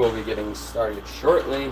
will be getting started shortly.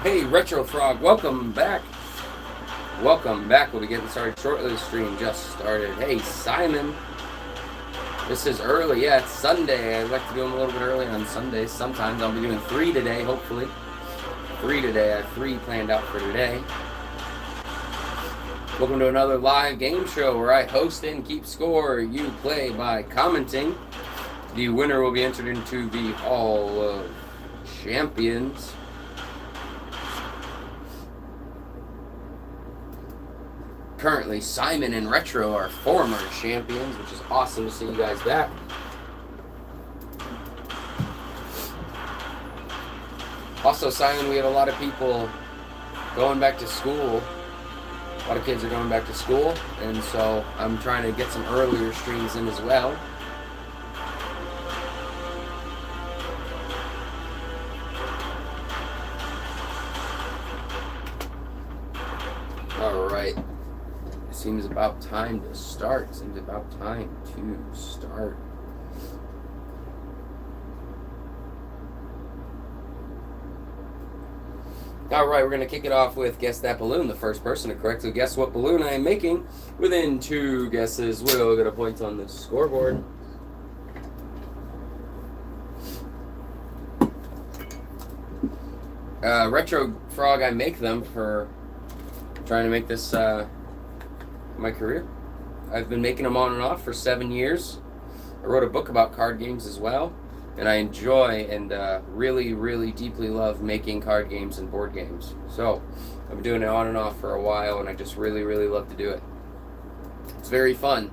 Hey, Retro Frog, welcome back. Welcome back. We'll be getting started shortly. The stream just started. Hey, Simon. This is early. Yeah, it's Sunday. I like to do them a little bit early on Sundays. Sometimes I'll be doing 3 today, hopefully. 3 today. I have 3 planned out for today. Welcome to another live game show where I host and keep score. You play by commenting. The winner will be entered into the Hall of Champions. Currently, Simon and Retro are former champions, which is awesome to see you guys back. Also, Simon, we have a lot of people going back to school. A lot of kids are going back to school, and so I'm trying to get some earlier streams in as well. All right. Seems about time to start. Alright, we're going to kick it off with Guess That Balloon. The first person to correctly guess what balloon I am making within 2 guesses will get a point on the scoreboard. Retro Frog, I make them for trying to make this my career. I've been making them on and off for 7 years. I wrote a book about card games as well, and I enjoy and really, really deeply love making card games and board games. So I've been doing it on and off for a while, and I just really, really love to do it. It's very fun,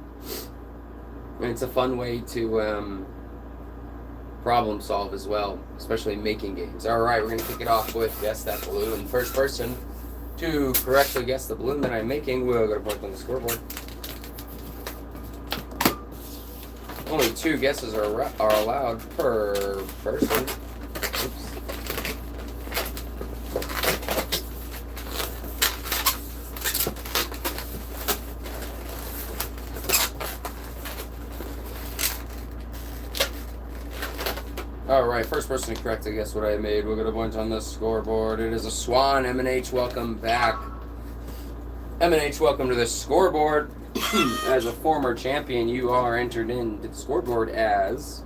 and it's a fun way to problem solve as well, especially making games. All right, we're going to kick it off with Guess That Balloon. First person to correctly guess the balloon that I'm making will get a point on the scoreboard. Only 2 guesses are allowed per person. Oops. Alright, first person to correctly guess what I made. We'll get a point on the scoreboard. It is a swan. M&H, welcome back. M&H, welcome to the scoreboard. As a former champion, you are entered into the scoreboard as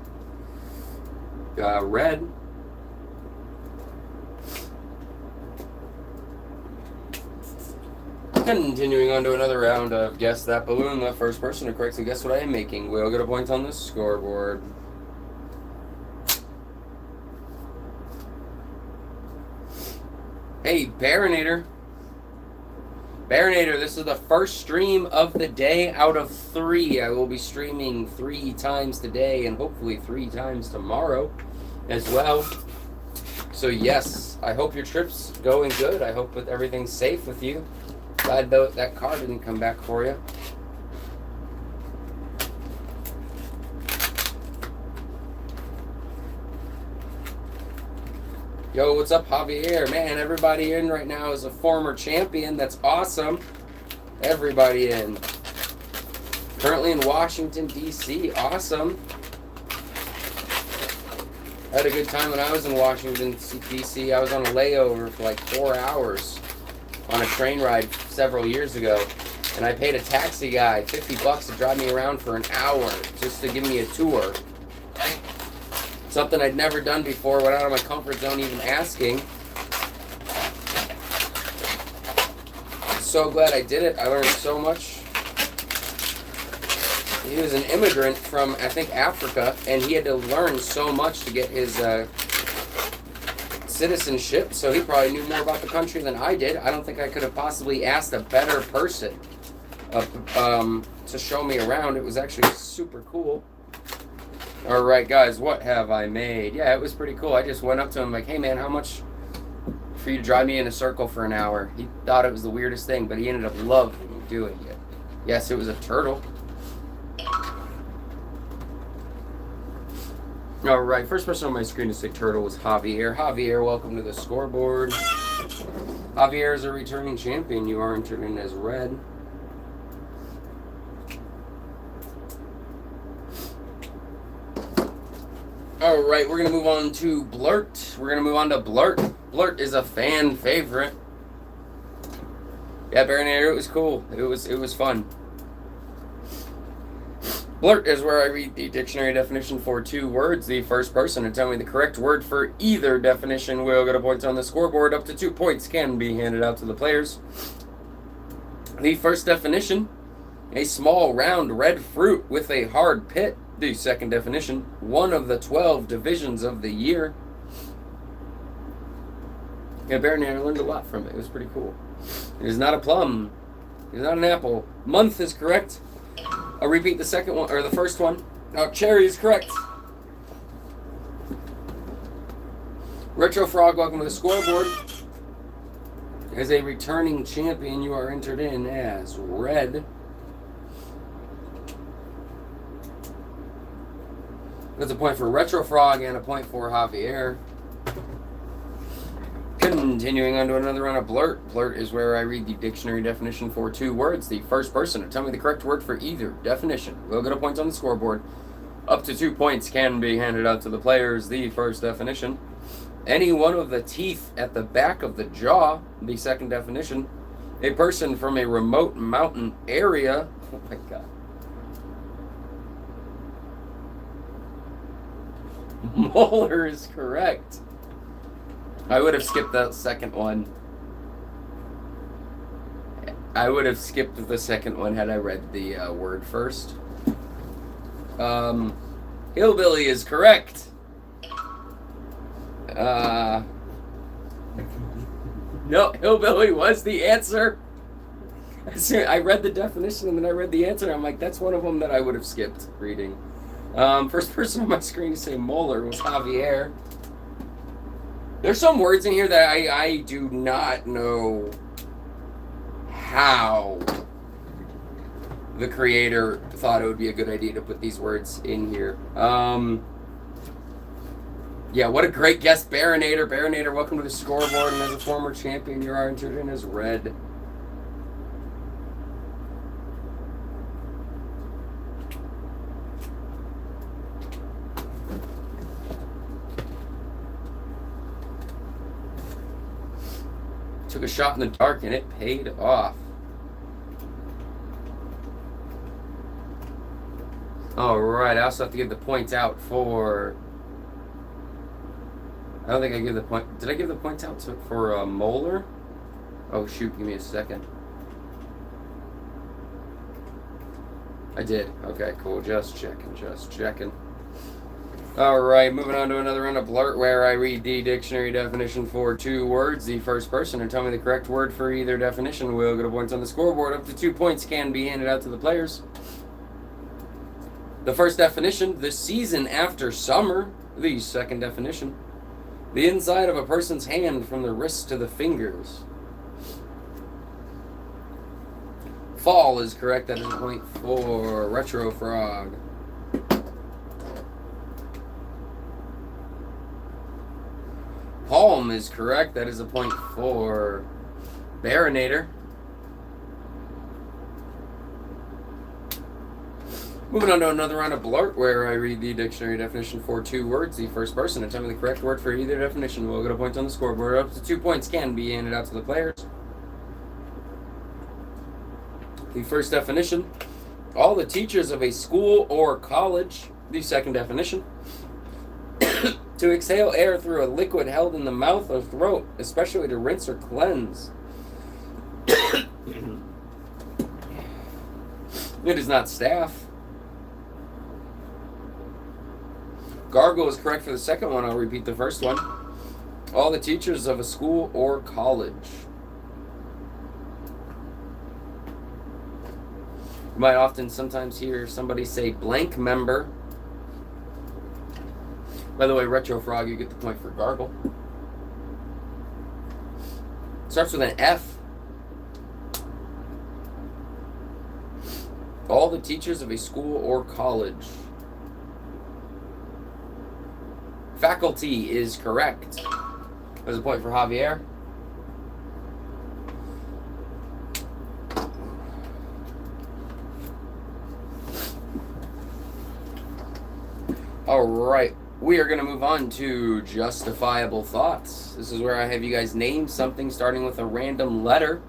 red. Continuing on to another round of Guess That Balloon. The first person to correctly guess what I am making will get a point on the scoreboard. Hey, Barinator. Barinator, this is the first stream of the day out of 3. I will be streaming 3 times today and hopefully 3 times tomorrow as well. So yes, I hope your trip's going good. I hope that everything's safe with you. Glad that car didn't come back for you. Yo, what's up, Javier? Man, everybody in right now is a former champion. That's awesome. Everybody in. Currently in Washington, D.C. Awesome. I had a good time when I was in Washington, D.C. I was on a layover for like 4 hours on a train ride several years ago. And I paid a taxi guy $50 to drive me around for an hour just to give me a tour. Something I'd never done before, went out of my comfort zone even asking. So glad I did it. I learned so much. He was an immigrant from, I think, Africa, and he had to learn so much to get his citizenship, so he probably knew more about the country than I did. I don't think I could have possibly asked a better person to show me around. It was actually super cool. All right, guys, what have I made? Yeah, it was pretty cool. I just went up to him like, hey, man, how much for you to drive me in a circle for an hour? He thought it was the weirdest thing, but he ended up loving doing it. Yes, it was a turtle. All right, first person on my screen to say turtle was Javier. Javier, welcome to the scoreboard. Javier is a returning champion. You are entered in as red. All right, we're going to move on to Blurt. We're going to move on to Blurt. Blurt is a fan favorite. Yeah, Baronator, it was cool. It was fun. Blurt is where I read the dictionary definition for 2 words. The first person to tell me the correct word for either definition will get a point on the scoreboard. Up to 2 points can be handed out to the players. The first definition, a small round red fruit with a hard pit. The second definition, one of the 12 divisions of the year. Yeah, Baronator, I learned a lot from it. It was pretty cool. It is not a plum. It is not an apple. Month is correct. I'll repeat the second one, or the first one. Cherry is correct. Retro Frog, welcome to the scoreboard. As a returning champion, you are entered in as red. That's a point for Retro Frog and a point for Javier. Continuing on to another round of Blurt. Blurt is where I read the dictionary definition for 2 words. The first person to tell me the correct word for either definition will get a point on the scoreboard. Up to 2 points can be handed out to the players. The first definition, any one of the teeth at the back of the jaw. The second definition, a person from a remote mountain area. Oh my God. Molar is correct. I would have skipped that second one. I would have skipped the second one had I read the word first. Hillbilly is correct. No, hillbilly was the answer. I read the definition and then I read the answer. I'm like, that's one of them that I would have skipped reading. First person on my screen to say molar was Javier. There's some words in here that I do not know how the creator thought it would be a good idea to put these words in here. Yeah, what a great guest, Baronator. Baronator, welcome to the scoreboard, and as a former champion, you are entered in as red. Took a shot in the dark and it paid off. Alright, I also have to give the points out for... I don't think I give the point... Did I give the points out for Molar? Oh shoot, give me a second. I did. Okay, cool. Just checking. Alright, moving on to another round of Blurt where I read the dictionary definition for 2 words. The first person to tell me the correct word for either definition will get a point on the scoreboard. Up to 2 points can be handed out to the players. The first definition, the season after summer. The second definition, the inside of a person's hand from the wrist to the fingers. Fall is correct. That is a point for Retro Frog. Palm is correct. That is a point for Baronator. Moving on to another round of Blurt where I read the dictionary definition for 2 words. The first person to tell me the correct word for either definition will get a point on the scoreboard. Up to 2 points can be handed out to the players. The first definition, all the teachers of a school or college. The second definition, to exhale air through a liquid held in the mouth or throat, especially to rinse or cleanse. It is not staff. Gargle is correct for the second one. I'll repeat the first one. All the teachers of a school or college. You might often sometimes hear somebody say blank member. By the way, Retro Frog, you get the point for gargle. Starts with an F. All the teachers of a school or college. Faculty is correct. There's a point for Javier. All right, we are going to move on to justifiable thoughts. This is where I have you guys name something starting with a random letter.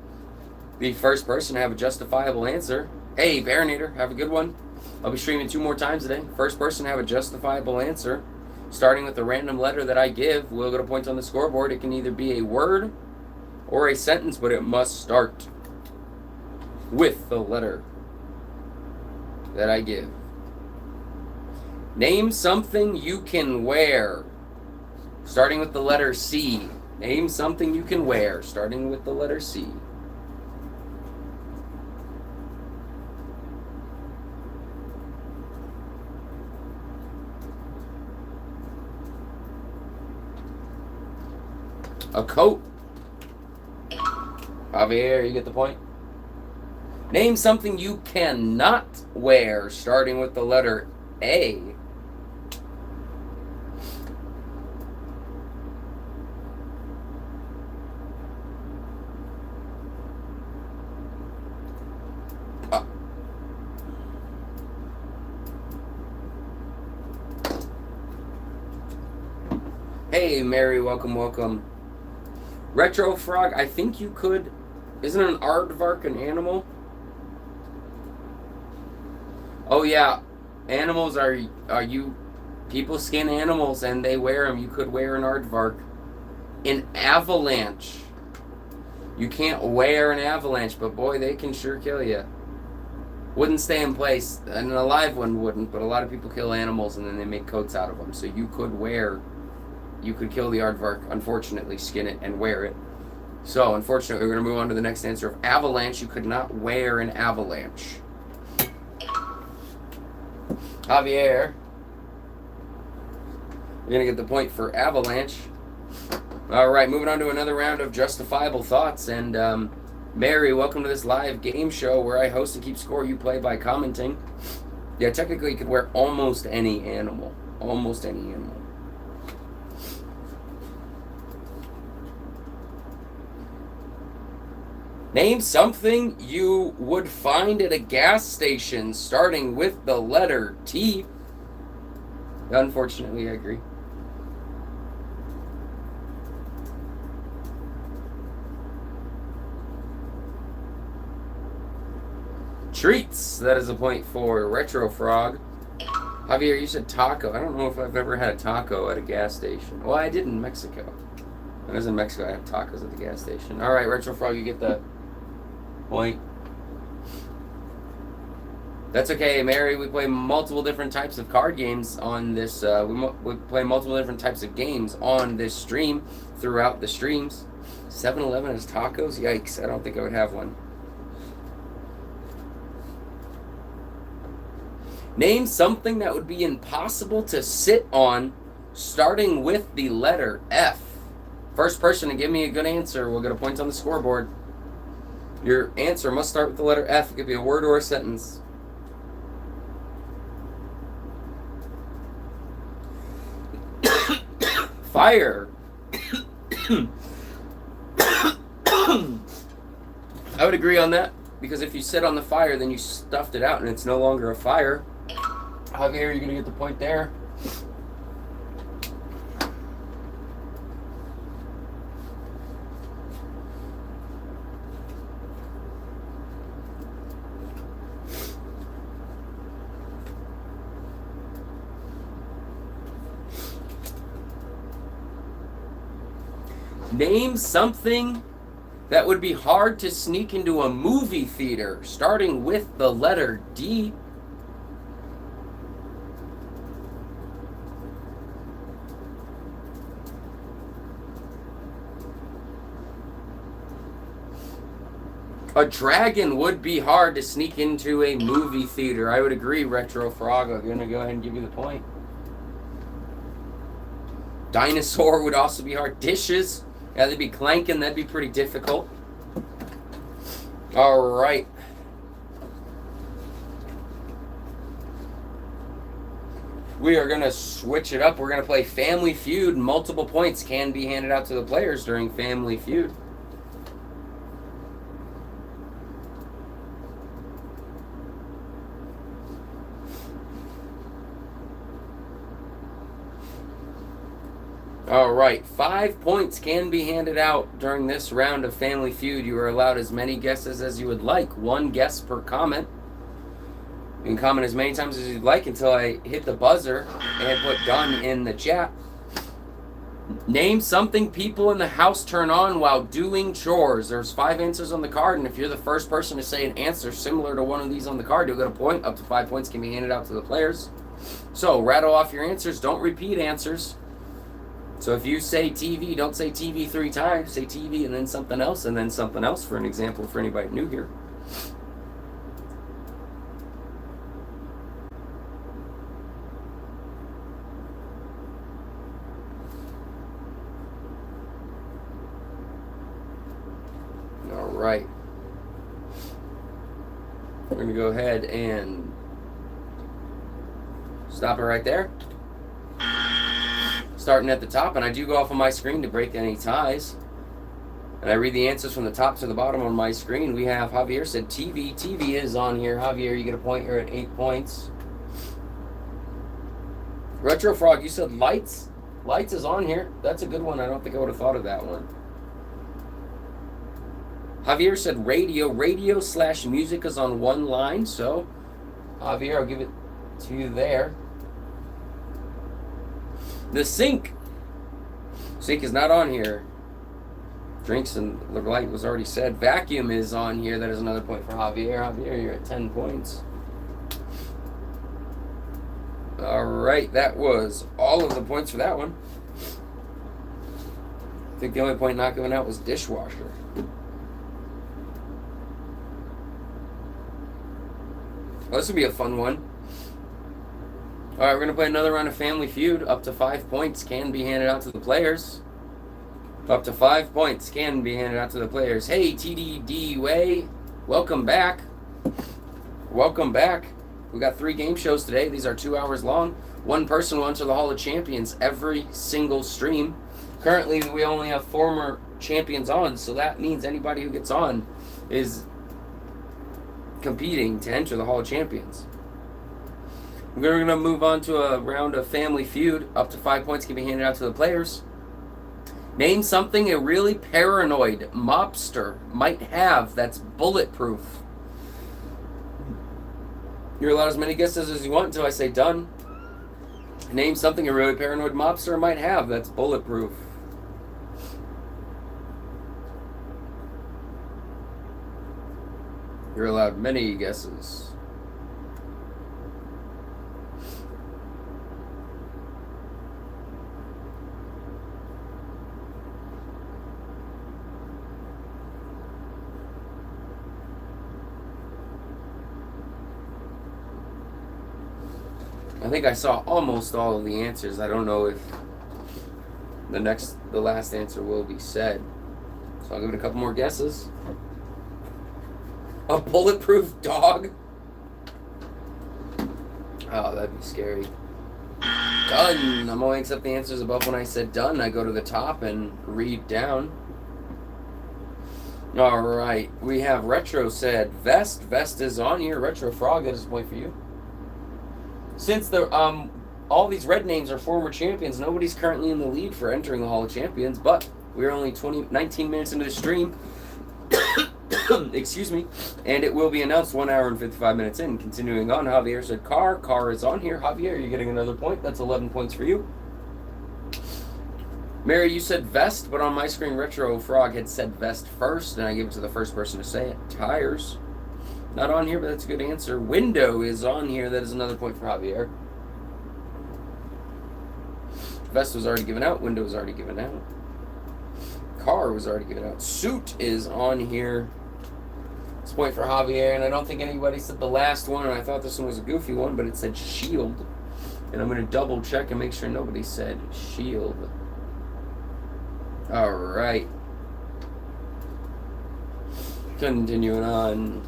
The first person to have a justifiable answer. Hey, Baronator, have a good one. I'll be streaming 2 more times today. First person to have a justifiable answer, starting with the random letter that I give, will get a point on the scoreboard. It can either be a word or a sentence, but it must start with the letter that I give. Name something you can wear, starting with the letter C. Name something you can wear, starting with the letter C. A coat. Javier, you get the point. Name something you cannot wear, starting with the letter A. Hey, Mary, welcome, welcome. Retro Frog, I think you could... Isn't an aardvark an animal? Oh, yeah. Animals are you... People skin animals and they wear them. You could wear an aardvark. An avalanche. You can't wear an avalanche, but boy, they can sure kill you. Wouldn't stay in place. An alive one wouldn't, but a lot of people kill animals and then they make coats out of them. So you could wear... You could kill the aardvark, unfortunately, skin it, and wear it. So, unfortunately, we're going to move on to the next answer of avalanche. You could not wear an avalanche. Javier, you're going to get the point for avalanche. All right, moving on to another round of justifiable thoughts. And Mary, welcome to this live game show where I host and keep score. You play by commenting. Yeah, technically, you could wear almost any animal. Almost any animal. Name something you would find at a gas station starting with the letter T. Unfortunately, I agree. Treats. That is a point for Retro Frog. Javier, you said taco. I don't know if I've ever had a taco at a gas station. Well, I did in Mexico. When I was in Mexico, I had tacos at the gas station. All right, Retro Frog, you get the point. That's okay, Mary. We play multiple different types of card games on this. We play multiple different types of games on this stream throughout the streams. 7-Eleven has tacos? Yikes, I don't think I would have one. Name something that would be impossible to sit on, starting with the letter F. First person to give me a good answer will get a point on the scoreboard. Your answer must start with the letter F. It could be a word or a sentence. Fire. I would agree on that, because if you sit on the fire, then you stuffed it out and it's no longer a fire. Javier, you're going to get the point there. Name something that would be hard to sneak into a movie theater, starting with the letter D. A dragon would be hard to sneak into a movie theater. I would agree, Retro Frog. I'm going to go ahead and give you the point. Dinosaur would also be hard. Dishes, yeah, they'd be clanking. That'd be pretty difficult. All right. We are going to switch it up. We're going to play Family Feud. Multiple points can be handed out to the players during Family Feud. All right, 5 points can be handed out during this round of Family Feud. You are allowed as many guesses as you would like. 1 guess per comment. You can comment as many times as you'd like until I hit the buzzer and put done in the chat. Name something people in the house turn on while doing chores. There's 5 answers on the card, and if you're the first person to say an answer similar to one of these on the card, you'll get a point. Up to 5 points can be handed out to the players. So rattle off your answers. Don't repeat answers. So if you say TV, don't say TV 3 times. Say TV and then something else for an example for anybody new here. All right. We're going to go ahead and stop it right there. Starting at the top, and I do go off on my screen to break any ties. And I read the answers from the top to the bottom on my screen. We have Javier said TV. TV is on here. Javier, you get a point. You're at 8 points. Retro Frog, you said lights. Lights is on here. That's a good one. I don't think I would have thought of that one. Javier said radio. Radio/music is on one line. So, Javier, I'll give it to you there. The sink. Sink is not on here. Drinks and the light was already said. Vacuum is on here. That is another point for Javier. Javier, you're at 10 points. All right, that was all of the points for that one. I think the only point not given out was dishwasher. Well, this would be a fun one. All right, we're going to play another round of Family Feud. Up to 5 points can be handed out to the players. Up to 5 points can be handed out to the players. Hey, TDD Way, welcome back. Welcome back. We got 3 game shows today. These are 2 hours long. One person will enter the Hall of Champions every single stream. Currently, we only have former champions on, so that means anybody who gets on is competing to enter the Hall of Champions. We're going to move on to a round of Family Feud. Up to 5 points can be handed out to the players. Name something a really paranoid mobster might have that's bulletproof. You're allowed as many guesses as you want until I say done. Name something a really paranoid mobster might have that's bulletproof. You're allowed many guesses. I think I saw almost all of the answers. I don't know if the last answer will be said. So I'll give it a couple more guesses. A bulletproof dog? Oh, that'd be scary. Done. I'm only accept the answers above when I said done. I go to the top and read down. All right. We have Retro said vest. Vest is on here. Retro Frog, that is a point for you. Since all these red names are former champions, nobody's currently in the lead for entering the Hall of Champions, but we're only 19 minutes into the stream. Excuse me. And it will be announced 1 hour and 55 minutes in. Continuing on, Javier said car. Car is on here. Javier, you're getting another point. That's 11 points for you. Mary, you said vest, but on my screen, Retro Frog had said vest first, and I gave it to the first person to say it. Tires. Not on here, but that's a good answer. Window is on here. That is another point for Javier. Vest was already given out. Window was already given out. Car was already given out. Suit is on here. It's a point for Javier, and I don't think anybody said the last one, and I thought this one was a goofy one, but it said shield. And I'm going to double check and make sure nobody said shield. All right. Continuing on.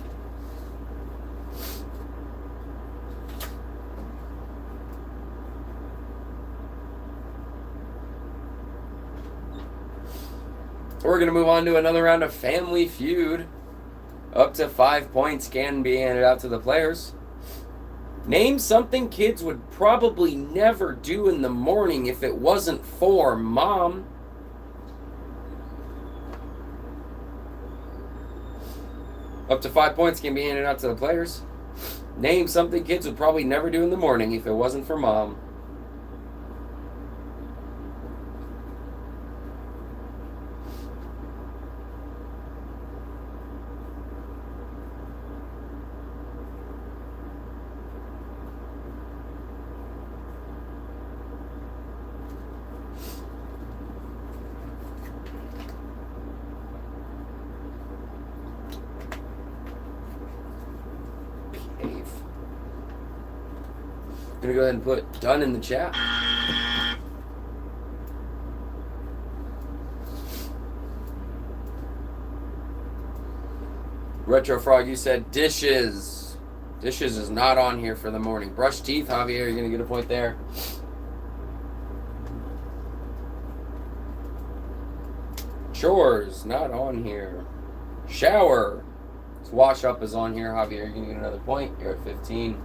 We're going to move on to another round of Family Feud. Up to 5 points can be handed out to the players. Name something kids would probably never do in the morning if it wasn't for mom. Up to 5 points can be handed out to the players. Name something kids would probably never do in the morning if it wasn't for mom. I'm going to go ahead and put done in the chat. Retro Frog, you said dishes. Dishes is not on here for the morning. Brush teeth, Javier, you're going to get a point there. Chores, not on here. Shower. Wash up is on here. Javier, you're going to get another point. You're at 15.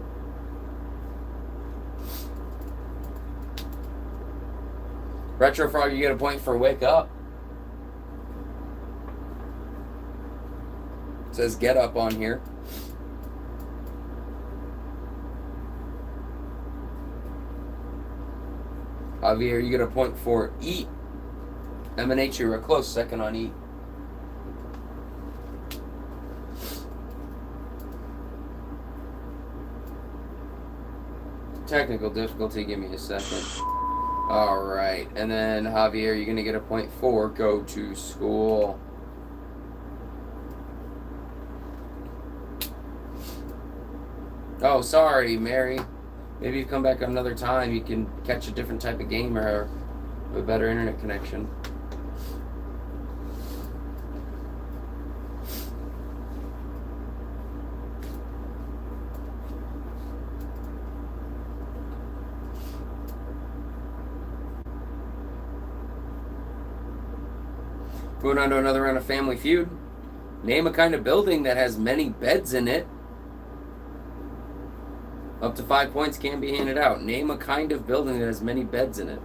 Retro Frog, you get a point for wake up. It says get up on here. Javier, you get a point for eat. M&H, you were a close second on eat. Technical difficulty, give me a second. All right, and then Javier, you're gonna get a point for go to school. Oh, sorry, Mary. Maybe you come back another time. You can catch a different type of game or a better internet connection. Moving on to another round of Family Feud. Name a kind of building that has many beds in it. Up to 5 points can be handed out. Name a kind of building that has many beds in it.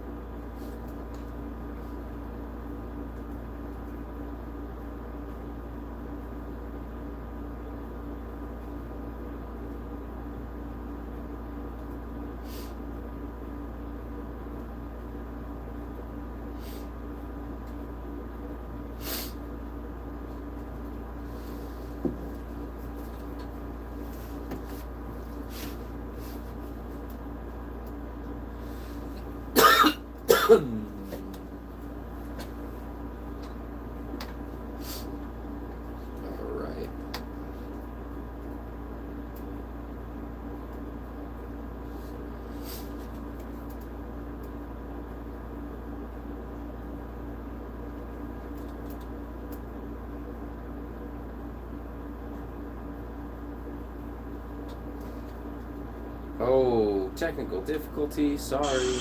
Oh, technical difficulty, sorry.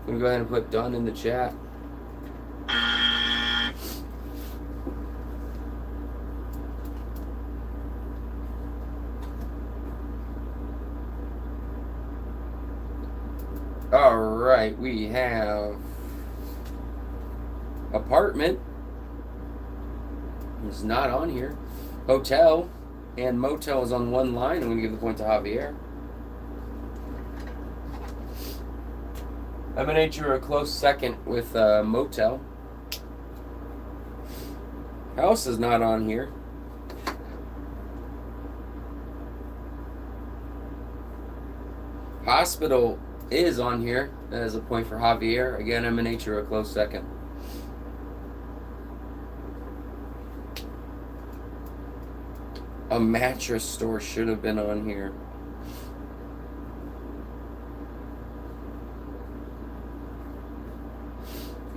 I'm going to go ahead and put done in the chat. All right, we have apartment. It's not on here. Hotel and motel is on one line. I'm going to give the point to Javier. M&H, you were a close second with motel. House is not on here. Hospital is on here. That is a point for Javier. Again, M&H, you were a close second. A mattress store should have been on here.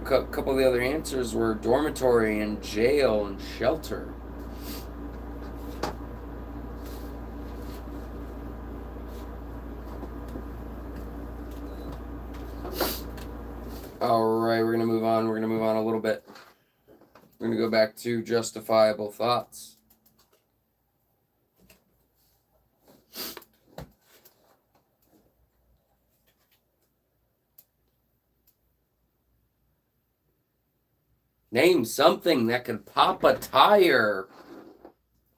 A couple of the other answers were dormitory and jail and shelter. All right, we're going to move on. We're going to move on a little bit. We're going to go back to justifiable thoughts. Name something that could pop a tire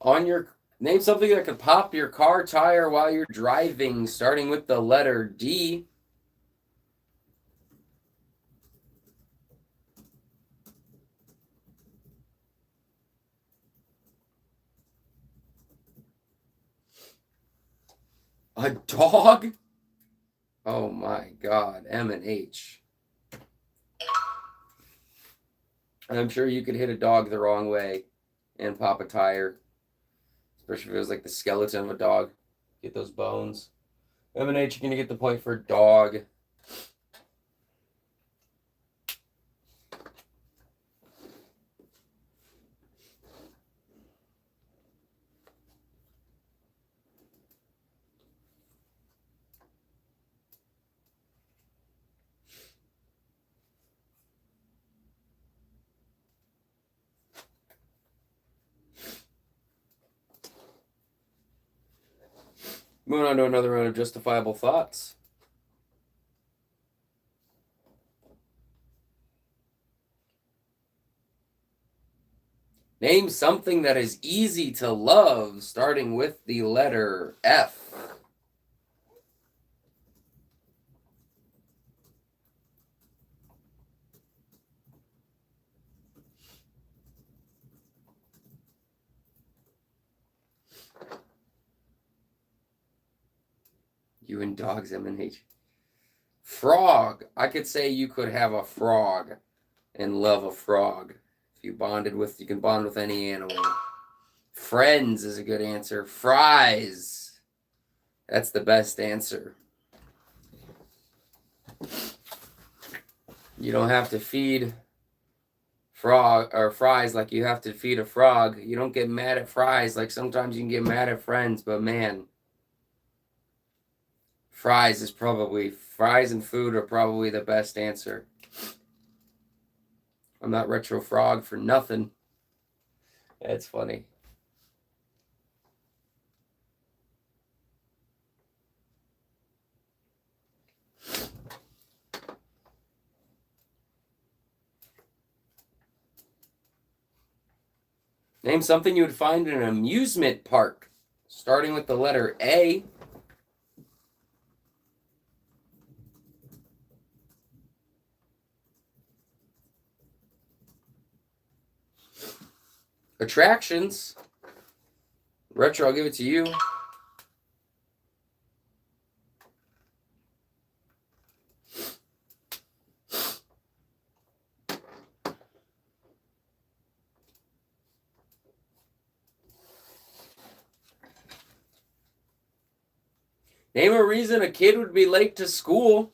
on your... Name something that could pop your car tire while you're driving, starting with the letter D. A dog? Oh my God, M and H. I'm sure you could hit a dog the wrong way and pop a tire. Especially if it was like the skeleton of a dog. Get those bones. M and H, you're going to get the point for dog. Moving on to another round of justifiable thoughts. Name something that is easy to love, starting with the letter F. You and dogs, M and H. Frog. I could say you could have a frog and love a frog. If you bonded with, you can bond with any animal. Friends is a good answer. Fries. That's the best answer. You don't have to feed frog or fries like you have to feed a frog. You don't get mad at fries like sometimes you can get mad at friends, but man, fries and food are probably the best answer. I'm not retro frog for nothing. That's funny. Name something you would find in an amusement park, starting with the letter A. Attractions. Retro, I'll give it to you. Name a reason a kid would be late to school,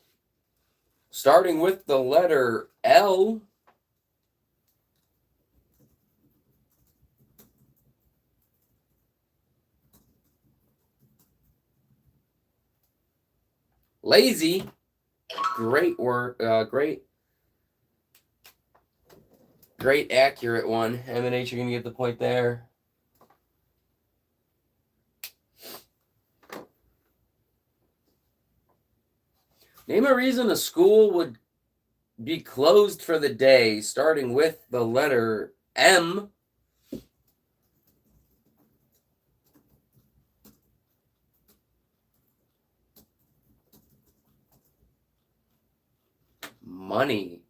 starting with the letter L. Lazy. Great work. Great accurate one. M and H, you're going to get the point there. Name a reason a school would be closed for the day, starting with the letter M. Money.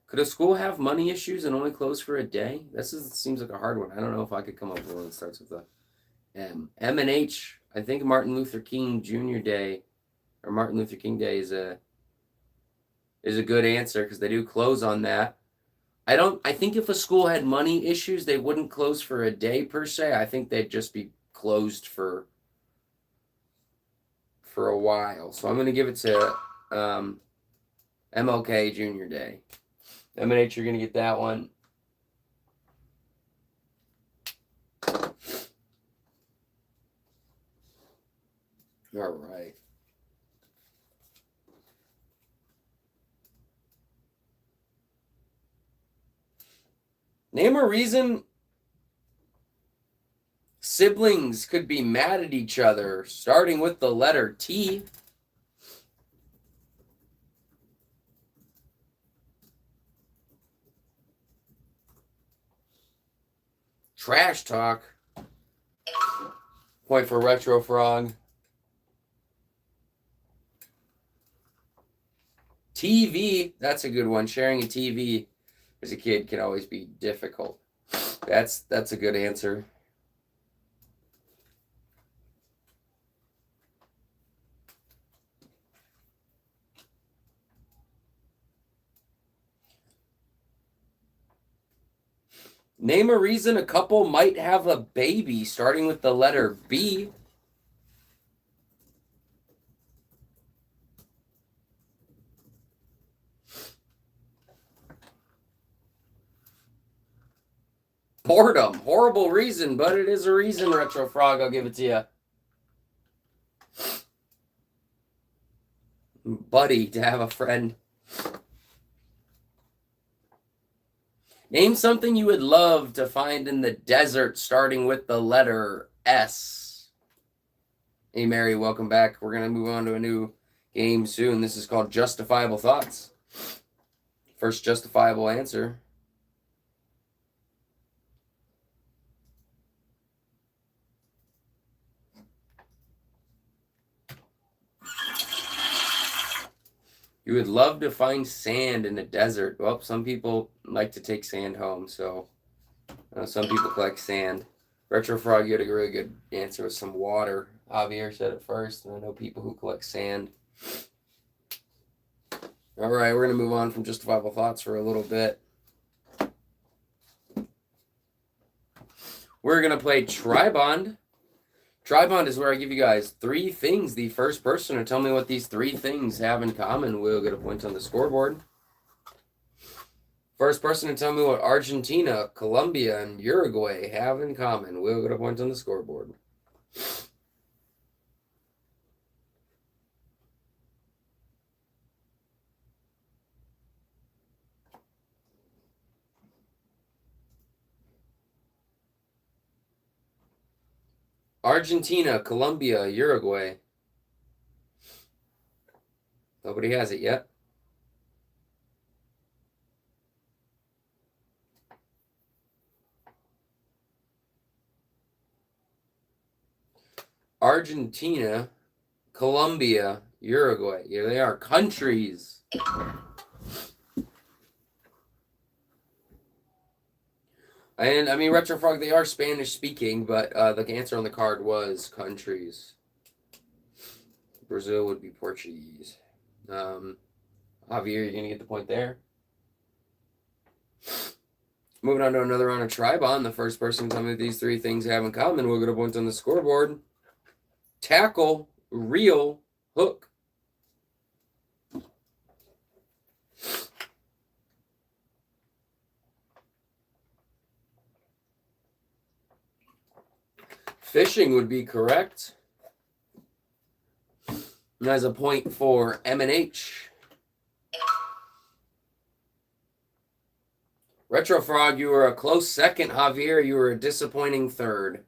Could a school have money issues and only close for a day? Seems like a hard one. I don't know if I could come up with one that starts with a M. M and H. I think Martin Luther King Jr. Day or Martin Luther King Day is a good answer because they do close on that. I think if a school had money issues, they wouldn't close for a day per se. I think they'd just be closed for a while. So I'm going to give it to MLK Junior Day. M&H, you're going to get that one. All right. Name a reason siblings could be mad at each other, starting with the letter T. Trash talk. Point for Retro Frog. TV, that's a good one. Sharing a TV as a kid can always be difficult. That's a good answer. Name a reason a couple might have a baby, starting with the letter B. Boredom. Horrible reason, but it is a reason, Retro Frog. I'll give it to you. Buddy, to have a friend. Name something you would love to find in the desert, starting with the letter S. Hey, Mary, welcome back. We're going to move on to a new game soon. This is called Justifiable Thoughts. First justifiable answer. You would love to find sand in the desert. Well, some people like to take sand home, so some people collect sand. Retro Frog, you had a really good answer with some water. Javier said it first, and I know people who collect sand. All right, we're going to move on from Justifiable Thoughts for a little bit. We're going to play Tribond. Tribond is where I give you guys 3 things. The first person to tell me what these 3 things have in common will get a point on the scoreboard. First person to tell me what Argentina, Colombia, and Uruguay have in common will get a point on the scoreboard. Argentina, Colombia, Uruguay. Nobody has it yet. Argentina, Colombia, Uruguay. Here they are, countries. And, I mean, Retro Frog, they are Spanish speaking, but the answer on the card was countries. Brazil would be Portuguese. Javier, you're going to get the point there. Moving on to another round of Tribond. The first person to tell me what these 3 things have in common will get a point on the scoreboard. Tackle, reel, hook. Fishing would be correct. As a point for M&H. Retro Frog, you were a close second. Javier, you were a disappointing third.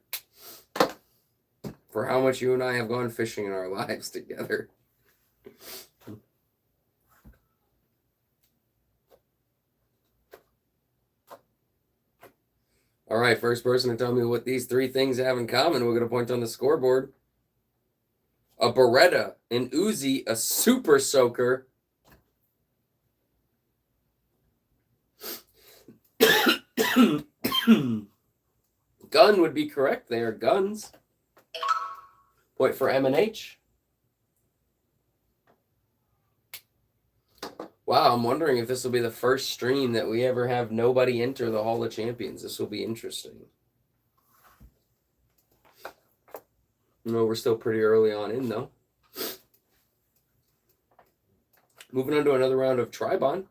For how much you and I have gone fishing in our lives together. All right, first person to tell me what these 3 things have in common, we'll get a point on the scoreboard. A Beretta, an Uzi, a Super Soaker. Gun would be correct. They are guns. Point for M&H. Wow, I'm wondering if this will be the first stream that we ever have nobody enter the Hall of Champions. This will be interesting. No, we're still pretty early on in, though. Moving on to another round of Tribon.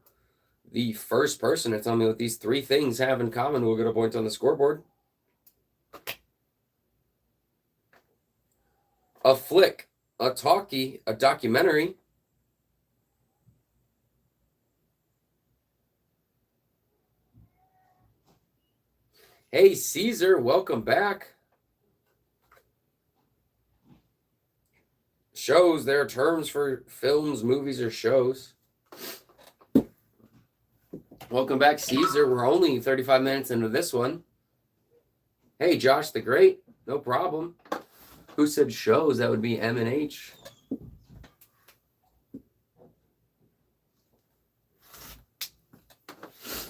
The first person to tell me what these three things have in common will get a point on the scoreboard. A flick, a talkie, a documentary. Hey, Caesar, welcome back. Shows, there are terms for films, movies, or shows. Welcome back, Caesar. We're only 35 minutes into this one. Hey, Josh the Great. No problem. Who said shows? That would be M&H.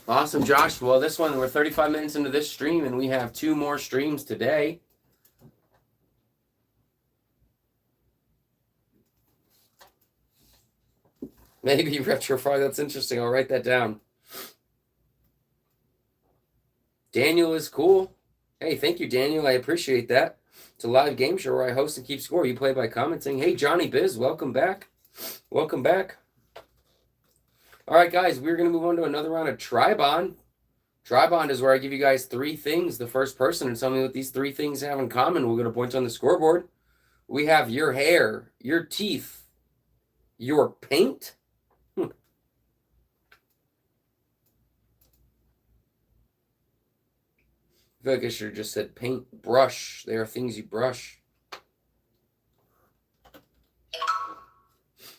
Awesome, Josh. Well, this one, we're 35 minutes into this stream, and we have 2 more streams today. Maybe Retrofrog. That's interesting. I'll write that down. Daniel is cool. Hey, thank you, Daniel. I appreciate that. It's a live game show where I host and keep score. You play by commenting. Hey, Johnny Biz, welcome back. Welcome back. All right, guys, we're going to move on to another round of Tribond. Tribond is where I give you guys 3 things. The first person to tell me what these 3 things have in common will get a point on the scoreboard. We have your hair, your teeth, your paint. I feel like I should have just said paint, brush. They are things you brush.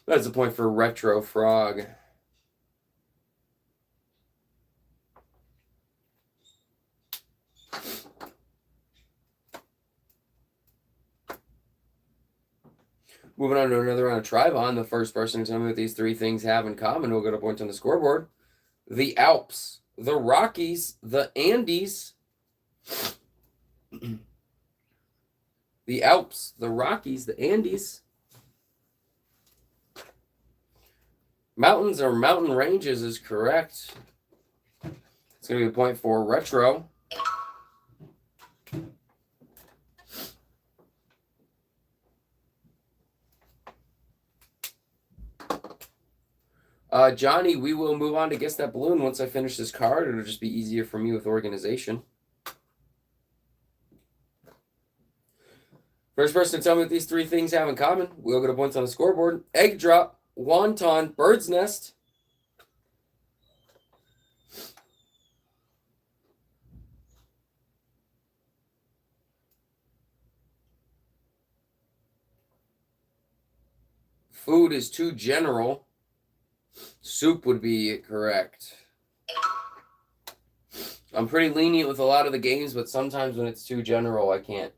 That's a point for Retro Frog. Moving on to another round of Tribon. The first person to tell me what these 3 things have in common will get a point on the scoreboard. The Alps, the Rockies, the Andes. The Alps, the Rockies, the Andes. Mountains or mountain ranges is correct. It's going to be a point for Retro. Johnny, we will move on to Guess That Balloon once I finish this card. It'll just be easier for me with organization. First person to tell me what these 3 things have in common, we'll get a point on the scoreboard. Egg drop, wonton, bird's nest. Food is too general. Soup would be correct. I'm pretty lenient with a lot of the games, but sometimes when it's too general, I can't.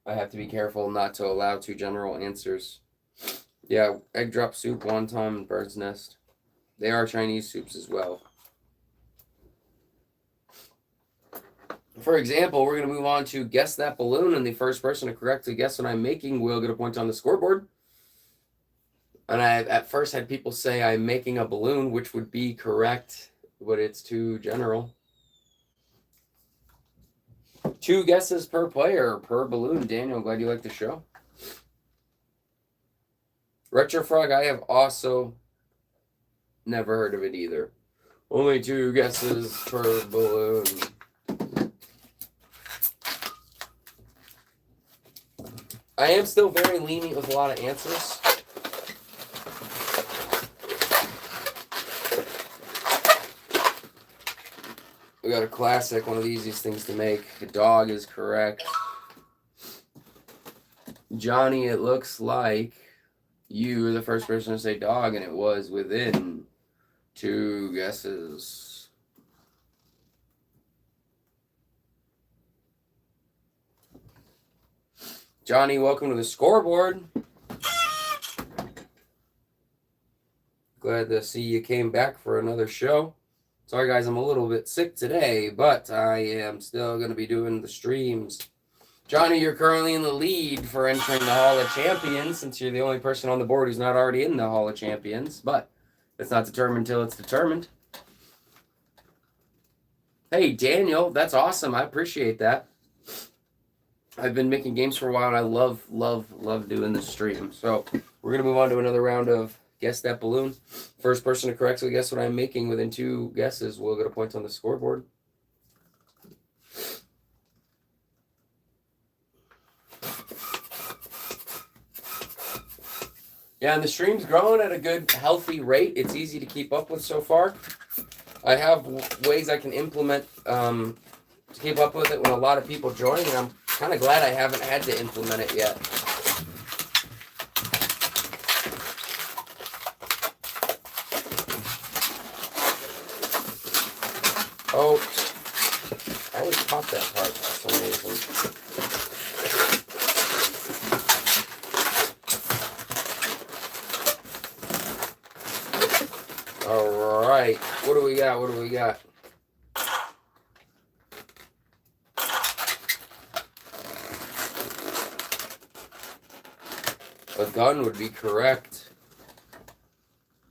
I have to be careful not to allow too general answers. Yeah, egg drop soup, wonton, bird's nest. They are Chinese soups as well. For example, we're going to move on to Guess That Balloon, and the first person to correctly guess what I'm making will get a point on the scoreboard. And I at first had people say I'm making a balloon, which would be correct, but it's too general. 2 guesses per player, per balloon. Daniel, glad you like the show. Retro Frog, I have also never heard of it either. Only 2 guesses per balloon. I am still very lenient with a lot of answers. We got a classic, one of the easiest things to make. The dog is correct. Johnny, it looks like you were the first person to say dog, and it was within 2 guesses. Johnny, welcome to the scoreboard. Glad to see you came back for another show. Sorry, guys, I'm a little bit sick today, but I am still going to be doing the streams. Johnny, you're currently in the lead for entering the Hall of Champions, since you're the only person on the board who's not already in the Hall of Champions. But It's not determined till it's determined. Hey, Daniel, that's awesome. I appreciate that. I've been making games for a while, and I love doing this stream. So we're going to move on to another round of Guess That Balloon. First person to correctly guess what I'm making within 2 guesses will get a point on the scoreboard. Yeah, and the stream's growing at a good, healthy rate. It's easy to keep up with so far. I have ways I can implement to keep up with it when a lot of people join, and I'm kind of glad I haven't had to implement it yet. Oh, I always caught that part for some reason. All right, what do we got? What do we got? A gun would be correct.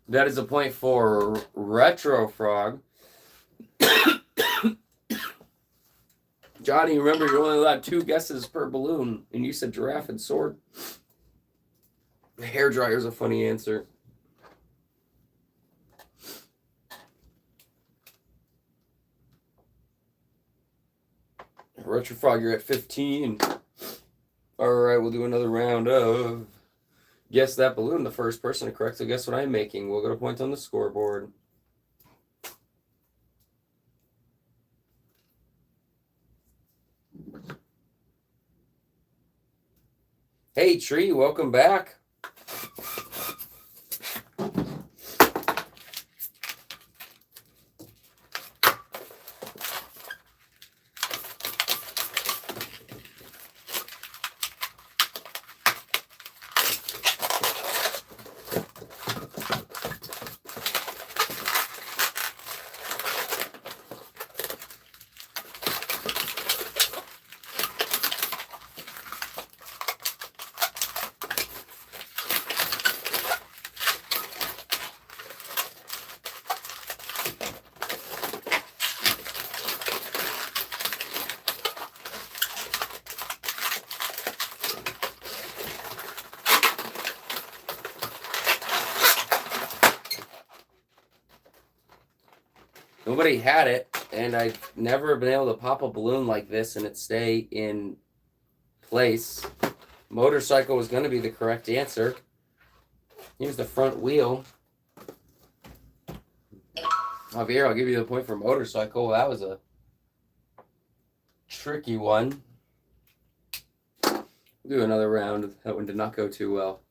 That is a point for Retro Frog. Johnny, remember you're only allowed 2 guesses per balloon, and you said giraffe and sword. Hair dryer is a funny answer. Retro Frog, you're at 15. All right, we'll do another round of Guess That Balloon. The first person to correctly guess what I'm making will get a point on the scoreboard. Hey, Tree, welcome back. Nobody had it, and I've never been able to pop a balloon like this and it stay in place. Motorcycle was going to be the correct answer. Here's the front wheel. Javier, I'll give you the point for motorcycle. That was a tricky one. We'll do another round. That one did not go too well.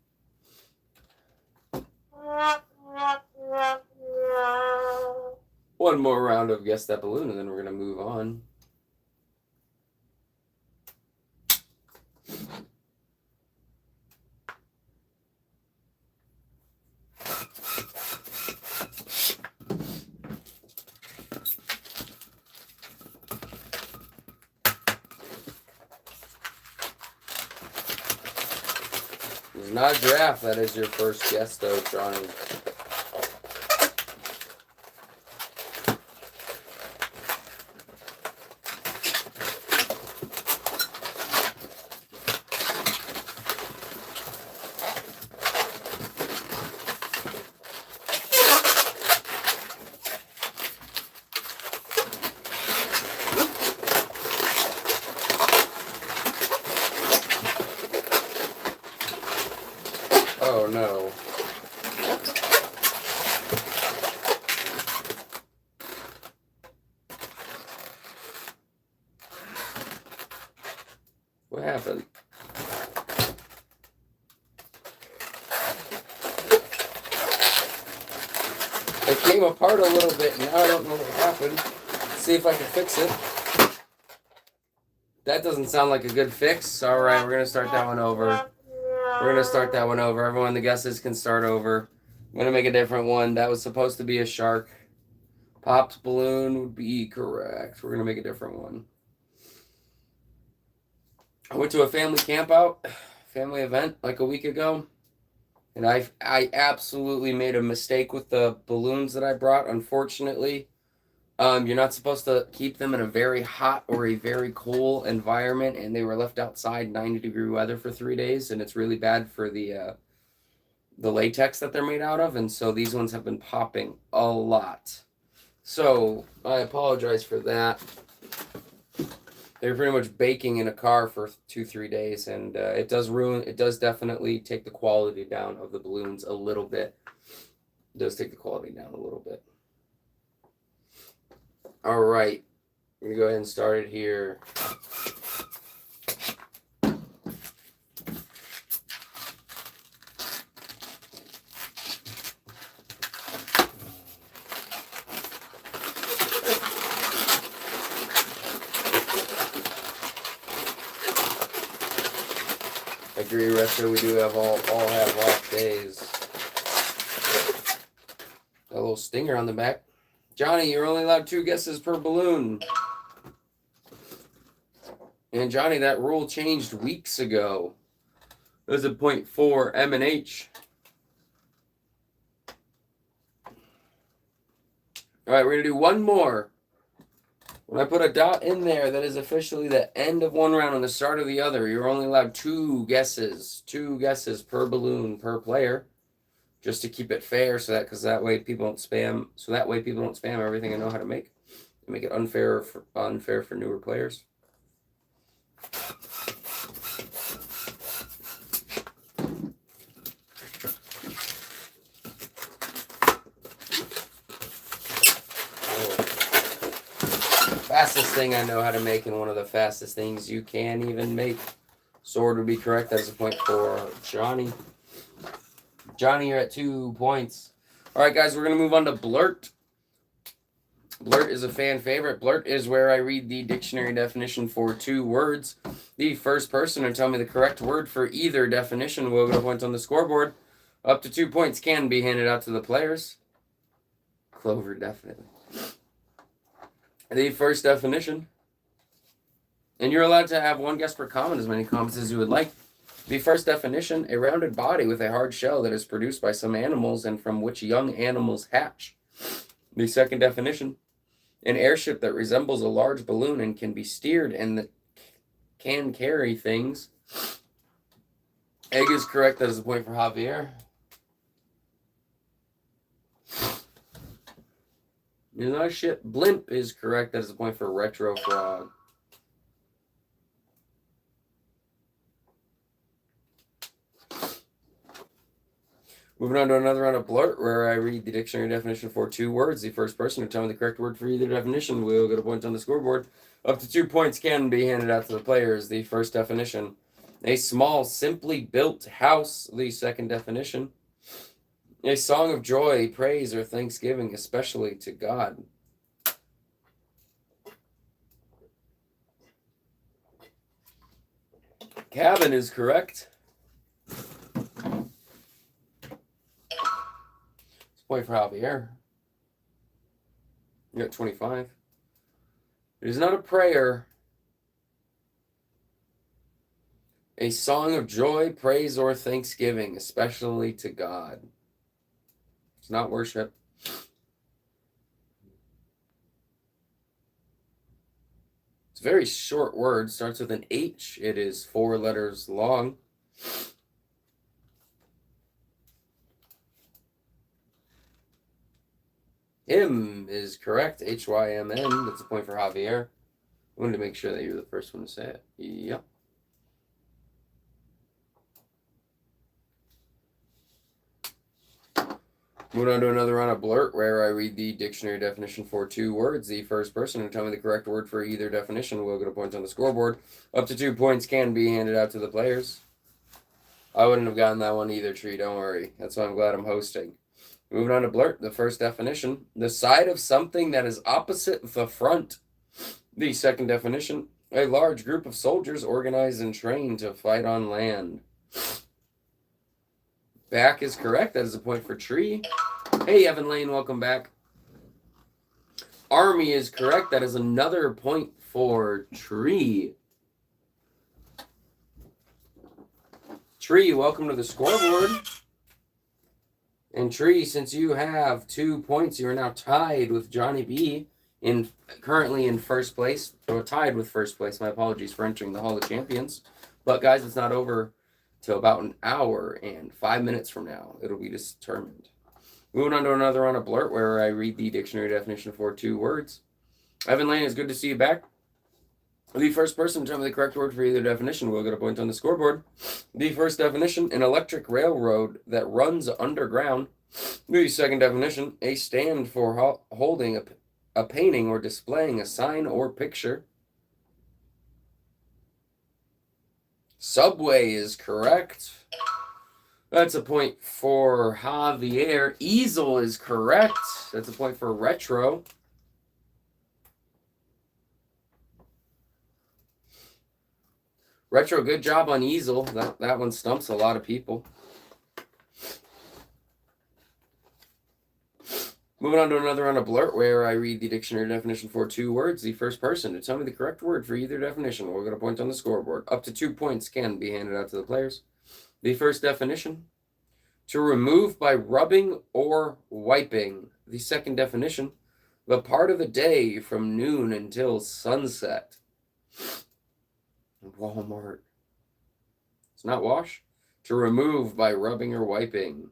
One more round of Guess That Balloon, and then we're going to move on. It's not a giraffe. That is your first guess, though, Johnny. Oh no. What happened? It came apart a little bit, and now I don't know what happened. Let's see if I can fix it. That doesn't sound like a good fix. All right, we're going to start that one over. We're going to start that one over. Everyone, the guesses can start over. I'm going to make a different one. That was supposed to be a shark. Popped balloon would be correct. We're going to make a different one. I went to a family camp out, family event like a week ago. And I absolutely made a mistake with the balloons that I brought, unfortunately. You're not supposed to keep them in a very hot or a very cold environment, and they were left outside 90-degree weather for 3 days, and it's really bad for the latex that they're made out of, and so these ones have been popping a lot. So I apologize for that. They're pretty much baking in a car for 2-3 days, and it does definitely take the quality down of the balloons a little bit. It does take the quality down a little bit. All right, I'm gonna go ahead and start it here. I agree, Retro. We do have all have off days. Got a little stinger on the back. Johnny, you're only allowed 2 guesses per balloon. And Johnny, that rule changed weeks ago. It was a point for M&H. All right, we're going to do one more. When I put a dot in there, that is officially the end of one round and the start of the other. You're only allowed 2 guesses. 2 guesses per balloon per player. Just to keep it fair, because that way people don't spam. So that way people don't spam everything I know how to make. And make it unfair for newer players. Fastest thing I know how to make, and one of the fastest things you can even make. Sword would be correct. That's a point for Johnny. Johnny, you're at 2 points. All right, guys, we're going to move on to Blurt. Blurt is a fan favorite. Blurt is where I read the dictionary definition for 2 words. The first person to tell me the correct word for either definition will get a point on the scoreboard. Up to 2 points can be handed out to the players. Clover, definitely. The first definition. And you're allowed to have 1 guess per comment, as many comments as you would like. The first definition, a rounded body with a hard shell that is produced by some animals and from which young animals hatch. The second definition, an airship that resembles a large balloon and can be steered and that can carry things. Egg is correct. That is a point for Javier. You're not shit. Blimp is correct. That is a point for Retro Frog. Moving on to another round of Blurt, where I read the dictionary definition for 2 words. The first person to tell me the correct word for either definition will get a point on the scoreboard. Up to 2 points can be handed out to the players. The first definition, a small, simply built house. The second definition, a song of joy, praise, or thanksgiving, especially to God. Cabin is correct. Point for Javier. You're at 25. It is not a prayer. A song of joy, praise, or thanksgiving, especially to God. It's not worship. It's a very short word. Starts with an H. It is 4 letters long. Hymn is correct. H-Y-M-N. That's a point for Javier. I wanted to make sure that you're the first one to say it. Yep. Moving on to another round of Blurt, where I read the dictionary definition for 2 words. The first person to tell me the correct word for either definition will get a point on the scoreboard. Up to 2 points can be handed out to the players. I wouldn't have gotten that one either, Tree. Don't worry. That's why I'm glad I'm hosting. Moving on to Blurt, the first definition, the side of something that is opposite the front. The second definition, a large group of soldiers organized and trained to fight on land. Back is correct. That is a point for Tree. Hey, Evan Lane, welcome back. Army is correct. That is another point for Tree. Tree, welcome to the scoreboard. And Tree, since you have 2 points, you are now tied with Johnny B currently in first place, or tied with first place. My apologies for entering the Hall of Champions. But guys, it's not over till about an hour and 5 minutes from now. It'll be determined. Moving on to another round of Blurt, where I read the dictionary definition for 2 words. Evan Lane, it's good to see you back. The first person to tell me the correct word for either definition will get a point on the scoreboard. The first definition, an electric railroad that runs underground. The second definition, a stand for holding a painting or displaying a sign or picture. Subway is correct. That's a point for Javier. Easel is correct. That's a point for Retro. Retro, good job on easel. That one stumps a lot of people. Moving on to another round of Blurt, where I read the dictionary definition for 2 words. The first person to tell me the correct word for either definition will get a point on the scoreboard. Up to 2 points can be handed out to the players. The first definition, to remove by rubbing or wiping. The second definition, the part of the day from noon until sunset. Walmart. It's not wash. To remove by rubbing or wiping.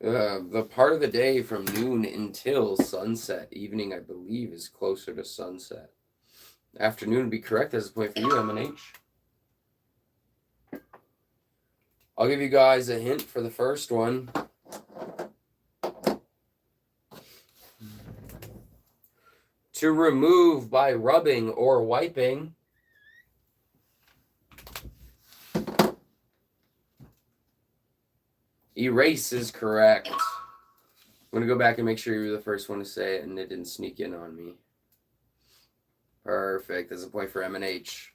The part of the day from noon until sunset. Evening, I believe, is closer to sunset. Afternoon would be correct. That's a point for you, M&H. I'll give you guys a hint for the first one. To remove by rubbing or wiping. Erase is correct. I'm going to go back and make sure you were the first one to say it and it didn't sneak in on me. Perfect. That's a point for M&H.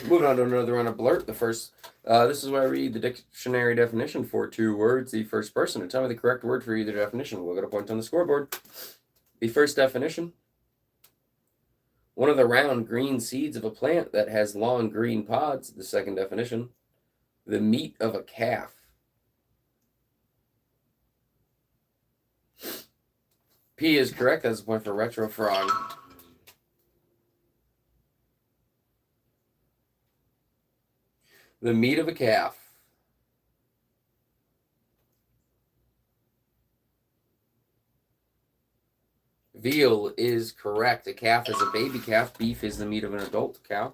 Moving on to another round of Blurt. This is where I read the dictionary definition for 2 words. The first person to tell me the correct word for either definition will get a point on the scoreboard. The first definition, one of the round green seeds of a plant that has long green pods. The second definition, the meat of a calf. P is correct. That's a point for Retro Frog. The meat of a calf. Veal is correct. A calf is a baby calf. Beef is the meat of an adult cow.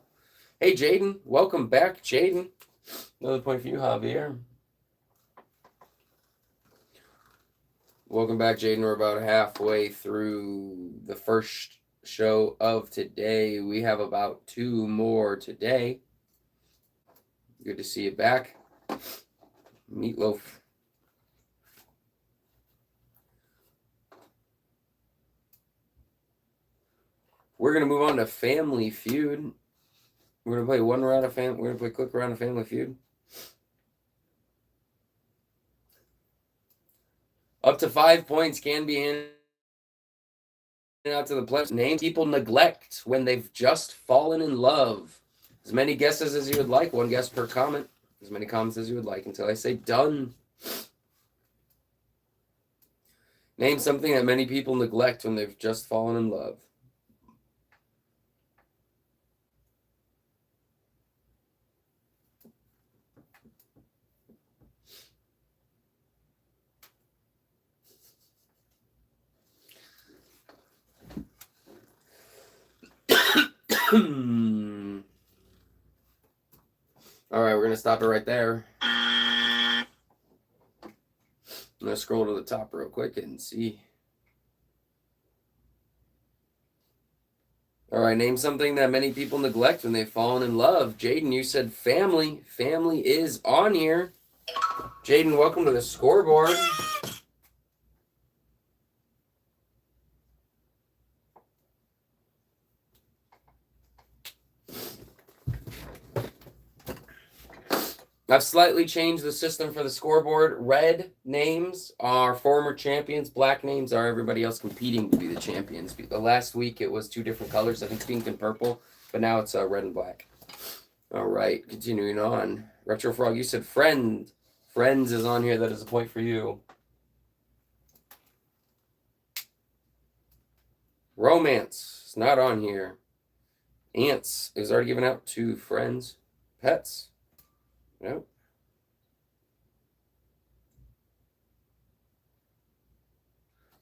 Hey, Jaden. Welcome back, Jaden. Another point for you, Javier. Welcome back, Jaden. We're about halfway through the first show of today. We have about 2 more today. Good to see you back. Meatloaf. We're going to move on to Family Feud. We're going to play We're going to play quick round of Family Feud. Up to 5 points can be handed out to the players. Name people neglect when they've just fallen in love. As many guesses as you would like. 1 guess per comment. As many comments as you would like until I say done. Name something that many people neglect when they've just fallen in love. All right, we're going to stop it right there. I'm going to scroll to the top real quick and see. All right, name something that many people neglect when they've fallen in love. Jaden, you said family. Family is on here. Jaden, welcome to the scoreboard. I've slightly changed the system for the scoreboard. Red names are former champions. Black names are everybody else competing to be the champions. The last week it was 2 different colors, I think pink and purple, but now it's red and black. All right, continuing on. Retro Frog, you said friend. Friends is on here. That is a point for you. Romance is not on here. Ants is already given out to friends. Pets. Nope.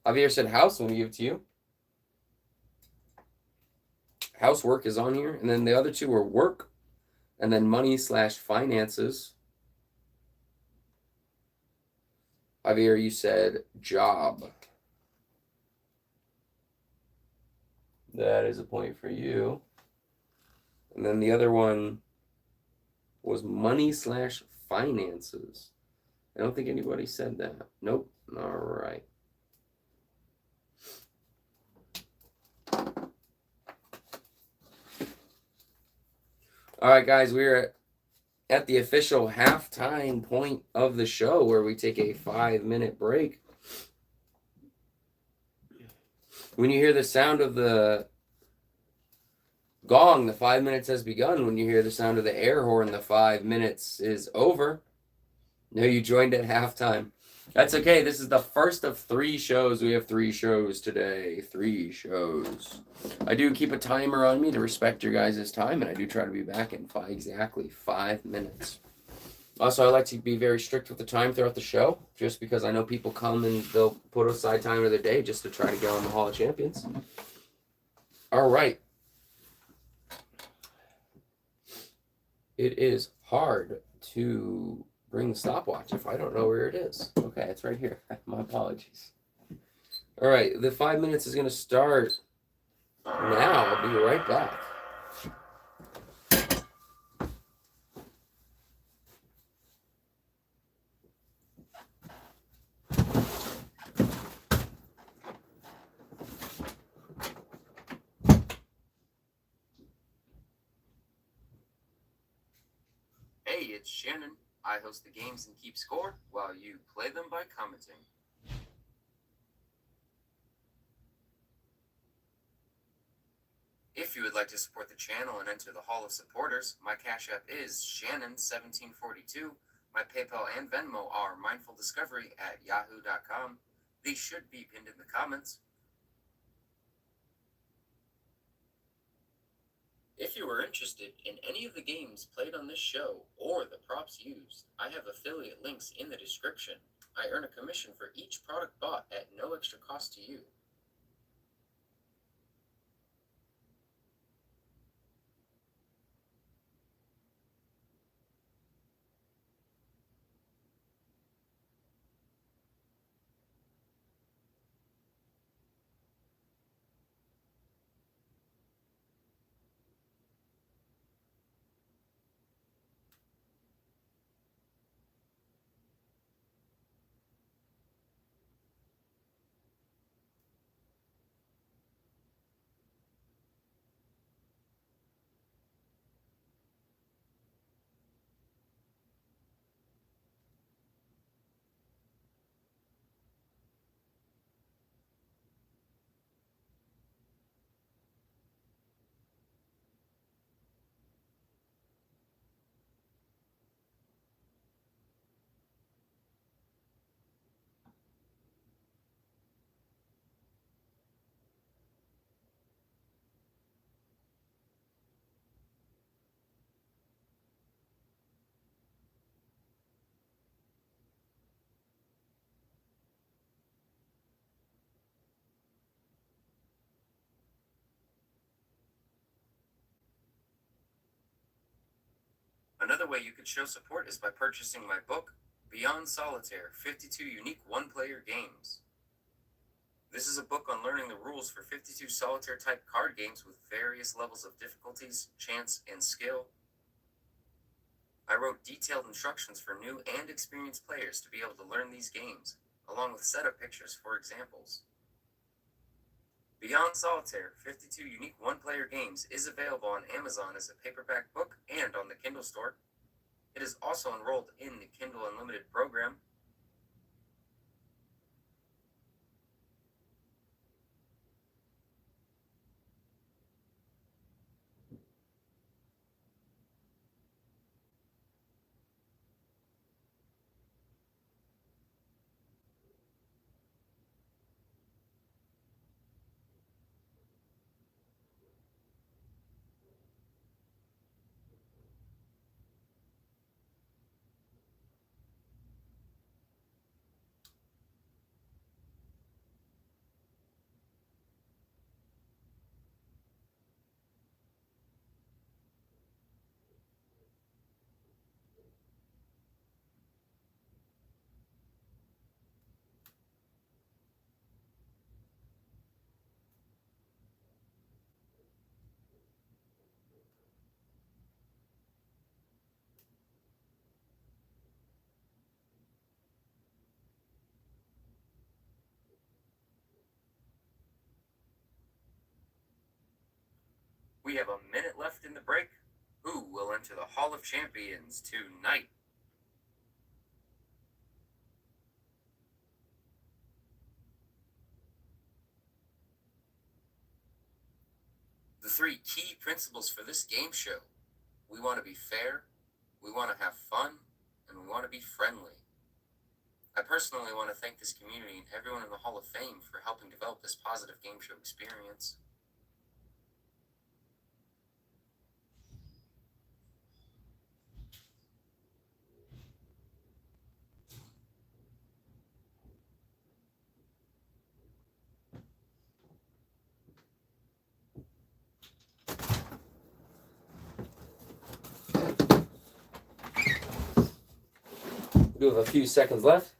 Javier said house. Let me give it to you. Housework is on here. And then the other 2 were work and then money/finances. Javier, you said job. That is a point for you. And then the other one was money/finances. I don't think anybody said that. Nope. All right. All right, guys, we're at the official halftime point of the show where we take a 5-minute break. When you hear the sound of the gong, the 5 minutes has begun. When you hear the sound of the air horn, the 5 minutes is over. No, you joined at halftime. That's okay. This is the first of 3 shows. We have 3 shows today. 3 shows. I do keep a timer on me to respect your guys' time, and I do try to be back in exactly 5 minutes. Also, I like to be very strict with the time throughout the show, just because I know people come and they'll put aside time of their day just to try to get on the Hall of Champions. All right. It is hard to bring the stopwatch if I don't know where it is. Okay, it's right here. My apologies. All right, the 5 minutes is going to start now. I'll be right back. Hey, it's Shannon. I host the games and keep score while you play them by commenting. If you would like to support the channel and enter the Hall of Supporters, my Cash App is Shannon1742. My PayPal and Venmo are mindfuldiscovery@yahoo.com. These should be pinned in the comments. If you are interested in any of the games played on this show or the props used, I have affiliate links in the description. I earn a commission for each product bought at no extra cost to you. Another way you could show support is by purchasing my book, Beyond Solitaire, 52 Unique One-Player Games. This is a book on learning the rules for 52 solitaire-type card games with various levels of difficulties, chance, and skill. I wrote detailed instructions for new and experienced players to be able to learn these games, along with setup pictures for examples. Beyond Solitaire, 52 Unique One-Player Games is available on Amazon as a paperback book and on the Kindle store. It is also enrolled in the Kindle Unlimited program. We have a minute left in the break. Who will enter the Hall of Champions tonight? The three key principles for this game show: we want to be fair, we want to have fun, and we want to be friendly. I personally want to thank this community and everyone in the Hall of Fame for helping develop this positive game show experience. We have a few seconds left.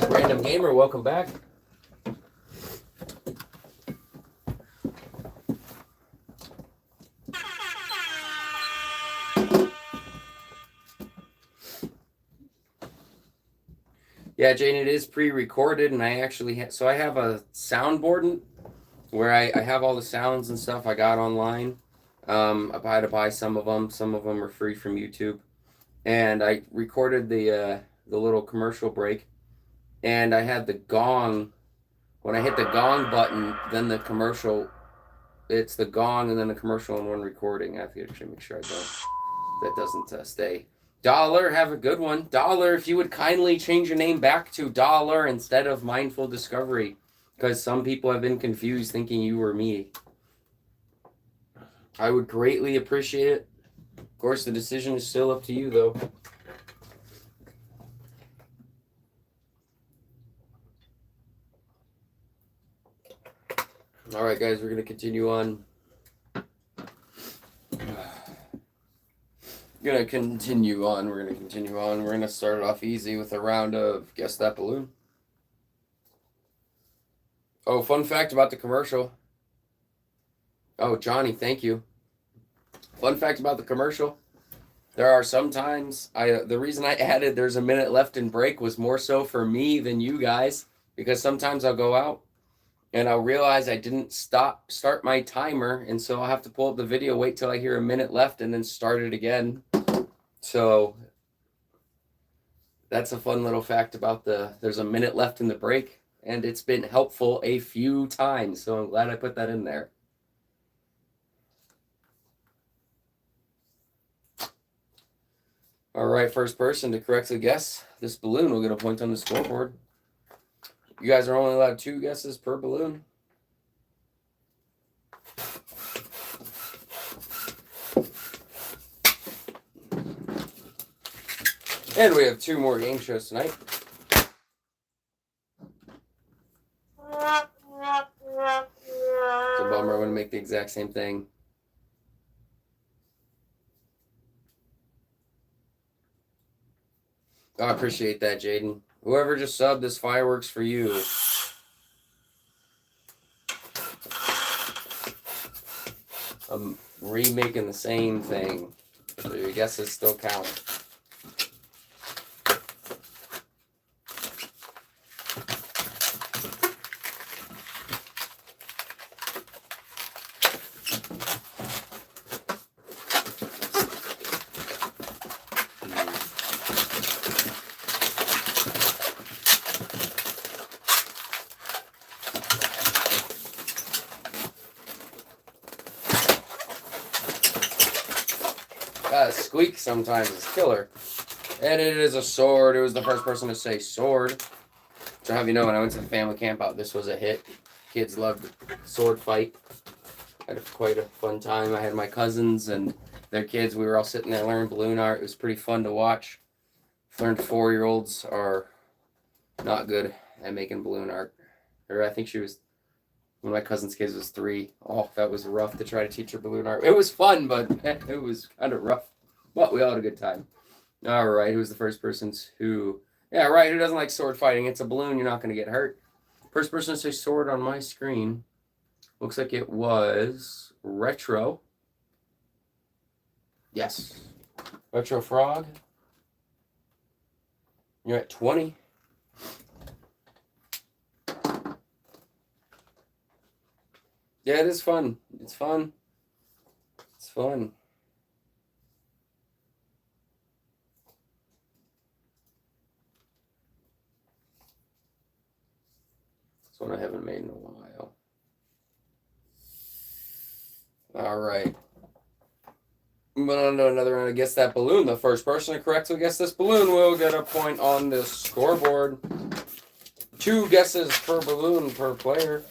Random Gamer, welcome back. Yeah, Jane, it is pre-recorded, and I actually so I have a soundboard where I have all the sounds and stuff I got online. I had to buy some of them. Some of them are free from YouTube, and I recorded the little commercial break, and I had the gong. When I hit the gong button, then the commercial. It's the gong and then the commercial in one recording. I have to actually make sure I don't. That doesn't stay. Dollar, have a good one. Dollar, if you would kindly change your name back to Dollar instead of Mindful Discovery, because some people have been confused thinking you were me. I would greatly appreciate it. Of course, the decision is still up to you, though. All right, guys, we're going to continue on. We're going to continue on. We're going to start it off easy with a round of Guess That Balloon. Oh, fun fact about the commercial. Oh, Johnny, thank you. Fun fact about the commercial. There are sometimes, the reason I added there's a minute left in break was more so for me than you guys, because sometimes I'll go out and I'll realize I didn't start my timer, and so I'll have to pull up the video, wait till I hear a minute left, and then start it again. So that's a fun little fact about there's a minute left in the break, and it's been helpful a few times, so I'm glad I put that in there. All right, first person to correctly guess this balloon will get a point on the scoreboard. You guys are only allowed 2 guesses per balloon. And we have 2 more game shows tonight. It's a bummer. I'm going to make the exact same thing. Oh, I appreciate that, Jaden. Whoever just subbed, this fireworks for you. I'm remaking the same thing, so your guesses still count. squeak sometimes is killer. And it is a sword. It was the first person to say sword. So have you know, when I went to the family camp out, this was a hit. Kids loved sword fight. Had quite a fun time. I had my cousins and their kids. We were all sitting there learning balloon art. It was pretty fun to watch. Learned 4-year-olds are not good at making balloon art. Or I think one of my cousin's kids was 3. Oh, that was rough to try to teach her balloon art. It was fun, but it was kind of rough. But we all had a good time. All right, who was the first person to... Yeah, right, who doesn't like sword fighting? It's a balloon, you're not going to get hurt. First person to say sword on my screen. Looks like it was Retro. Yes. Retro Frog. You're at 20. Yeah, it is fun. It's fun. It's fun. It's one I haven't made in a while. All right. Moving on to another round. Guess that balloon. The first person to correctly guess this balloon will get a point on the scoreboard. 2 guesses per balloon per player.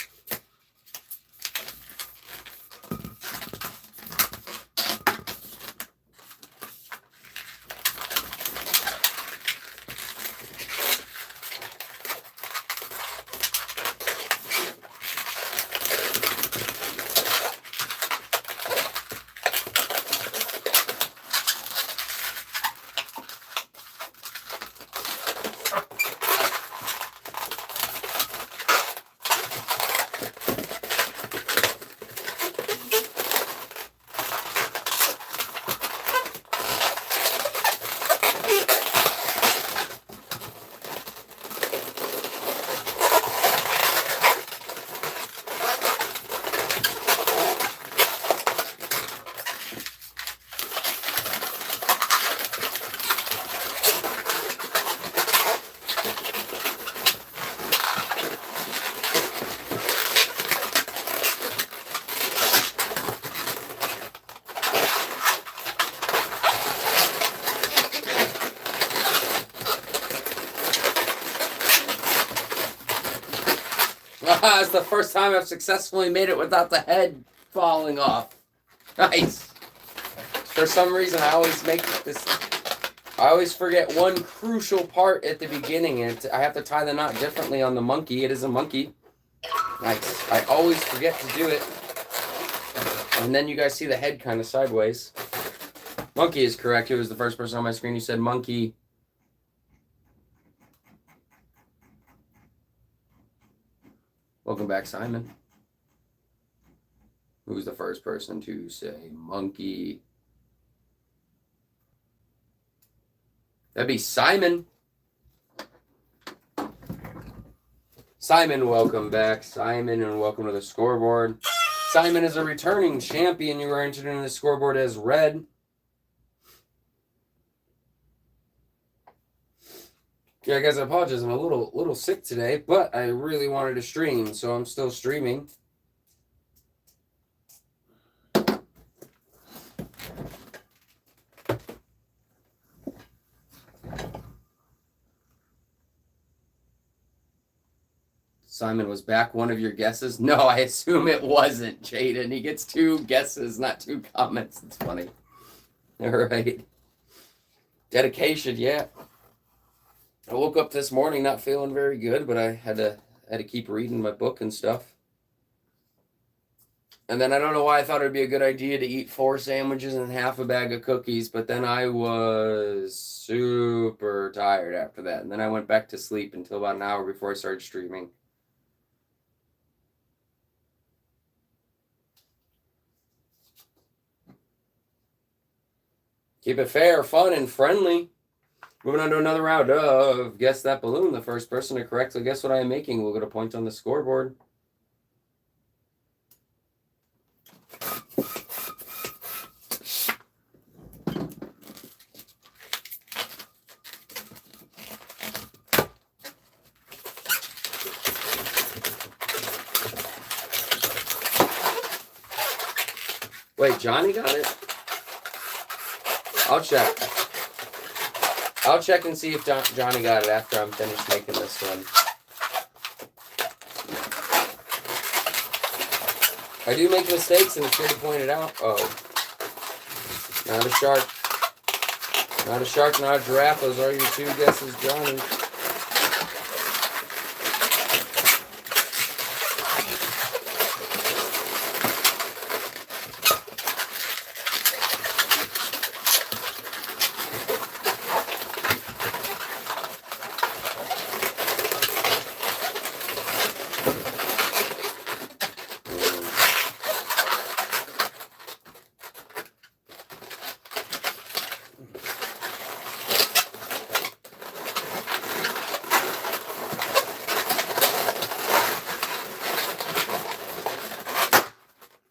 It's the first time I've successfully made it without the head falling off. Nice. For some reason, I always forget one crucial part at the beginning, and I have to tie the knot differently on the monkey. It is a monkey. Nice. I always forget to do it. And then you guys see the head kind of sideways. Monkey is correct. It was the first person on my screen who said monkey. Welcome back, Simon. Who's the first person to say monkey? That'd be Simon. Simon, welcome back. Simon, and welcome to the scoreboard. Simon is a returning champion. You were entered into the scoreboard as red. Yeah, guys, I apologize. I'm a little sick today, but I really wanted to stream, so I'm still streaming. Simon was back. One of your guesses? No, I assume it wasn't, Jaden. He gets 2 guesses, not 2 comments. It's funny. All right. Dedication, yeah. I woke up this morning not feeling very good, but I had to keep reading my book and stuff. And then I don't know why I thought it would be a good idea to eat 4 sandwiches and half a bag of cookies, but then I was super tired after that. And then I went back to sleep until about an hour before I started streaming. Keep it fair, fun, and friendly. Moving on to another round of Guess That Balloon. The first person to correctly guess what I am making will get a point on the scoreboard. Wait, Johnny got it? I'll check. I'll check and see if Johnny got it after I'm finished making this one. I do make mistakes, and it's good to point it out. Oh. Not a shark. Not a shark, not a giraffe. Those are your two guesses, Johnny.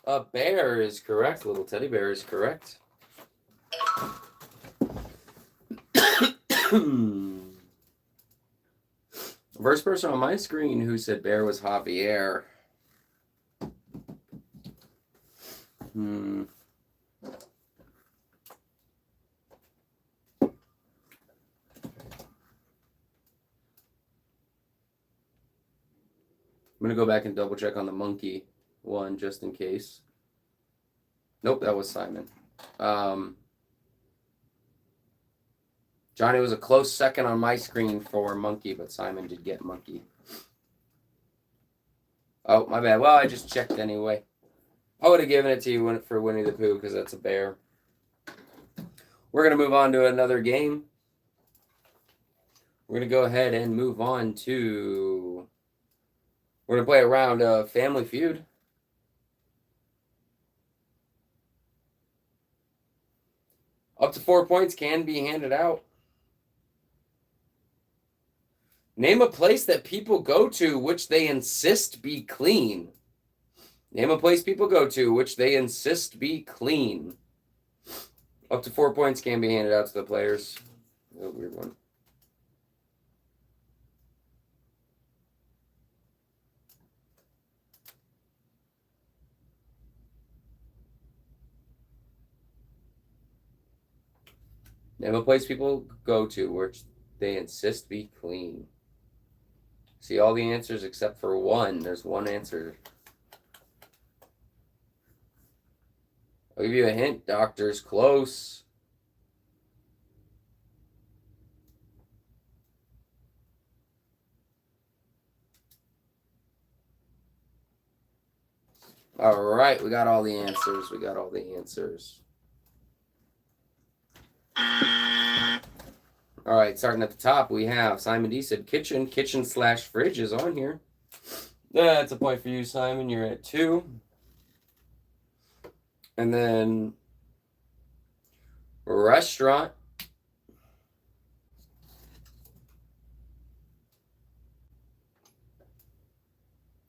A bear is correct. Little teddy bear is correct. First person on my screen who said bear was Javier. I'm going to go back and double check on the monkey one just in case. Nope, that was Simon. Johnny was a close second on my screen for monkey, but Simon did get monkey. Oh, my bad. Well, I just checked anyway. I would have given it to you for Winnie the Pooh because that's a bear. We're going to move on to another game. We're going to go ahead and move on to... We're going to play a round of Family Feud. Up to 4 points can be handed out. Name a place that people go to which they insist be clean. Name a place people go to which they insist be clean. Up to 4 points can be handed out to the players. A weird one. Name a place people go to which they insist be clean. See all the answers except for one. There's one answer. I'll give you a hint. Doctor's close. All right, we got all the answers. We got all the answers. All right, starting at the top, we have Simon D said kitchen. Kitchen/fridge is on here. That's a point for you, Simon. You're at 2. And then restaurant.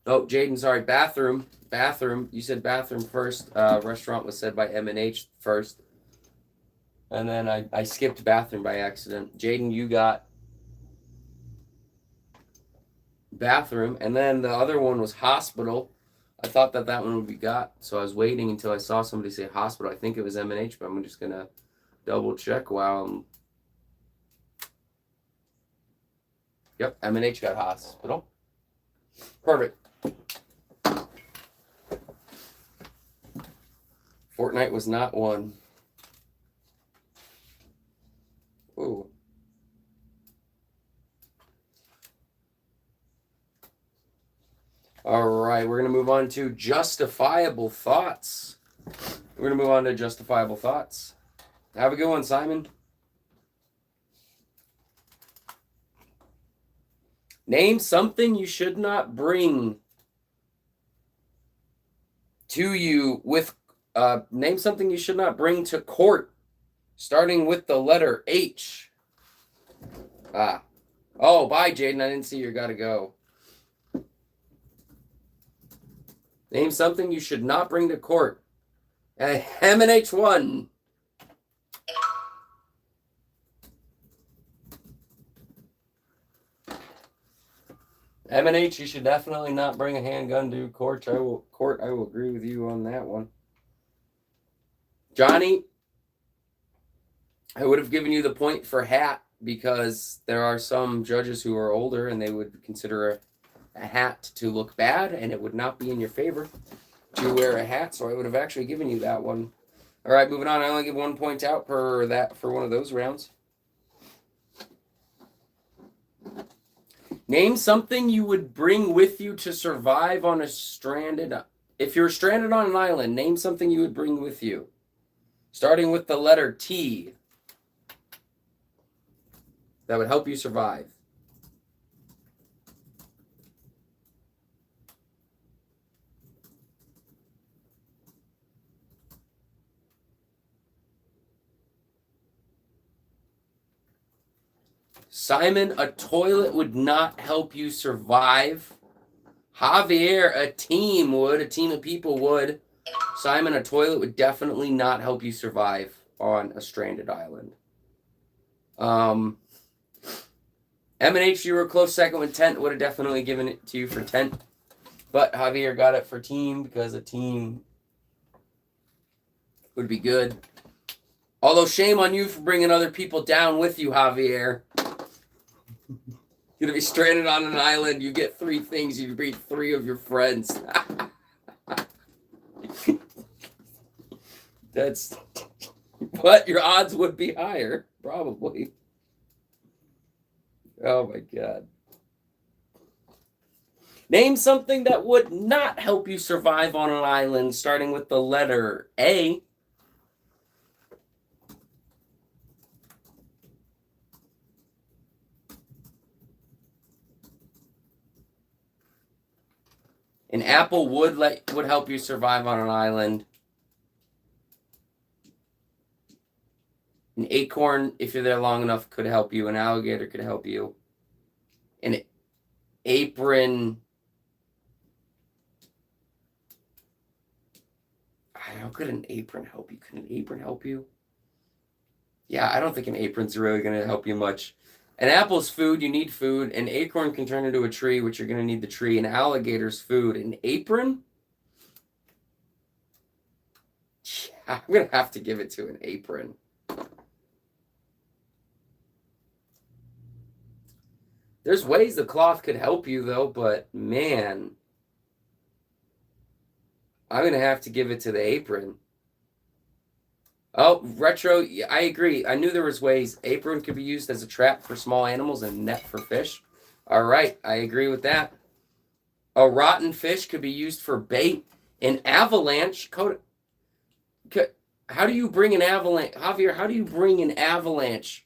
Oh, Jaden, sorry. Bathroom. Bathroom. You said bathroom first. Restaurant was said by M&H first. And then I skipped bathroom by accident. Jaden, you got bathroom. And then the other one was hospital. I thought that one would be got. So I was waiting until I saw somebody say hospital. I think it was M&H, but I'm just going to double check while I'm... Yep, M&H got hospital. Perfect. Fortnite was not one. Ooh. All right, we're going to move on to justifiable thoughts. We're going to move on to justifiable thoughts. Have a good one, Simon. Name something you should not bring to you with, name something you should not bring to court, starting with the letter H. Oh, bye, Jaden. I didn't see you. Gotta go. Name something you should not bring to court. M&H1. M&H, you should definitely not bring a handgun to court. I will agree with you on that one. Johnny, I would have given you the point for hat because there are some judges who are older and they would consider a hat to look bad and it would not be in your favor to wear a hat. So I would have actually given you that one. All right, moving on. I only give 1 point out per that for one of those rounds. Name something you would bring with you to survive on a stranded. If you're stranded on an island, name something you would bring with you. Starting with the letter T. That would help you survive. Simon, a toilet would not help you survive. Javier, a team would. A team of people would. Simon, a toilet would definitely not help you survive on a stranded island. M&H, you were a close second with Tent. Would have definitely given it to you for Tent. But Javier got it for team because a team would be good. Although shame on you for bringing other people down with you, Javier. You're going to be stranded on an island. You get 3 things. You bring 3 of your friends. That's... But your odds would be higher, probably. Oh, my God. Name something that would not help you survive on an island, starting with the letter A. An apple would help you survive on an island. An acorn, if you're there long enough, could help you. An alligator could help you. An apron. How could an apron help you? Could an apron help you? Yeah, I don't think an apron's really going to help you much. An apple's food, you need food. An acorn can turn into a tree, which you're going to need the tree. An alligator's food. An apron? Yeah, I'm going to have to give it to an apron. There's ways the cloth could help you, though, but man, I'm going to have to give it to the apron. Oh, Retro, I agree. I knew there was ways. Apron could be used as a trap for small animals and net for fish. All right, I agree with that. A rotten fish could be used for bait. An avalanche, how do you bring an avalanche? Javier, how do you bring an avalanche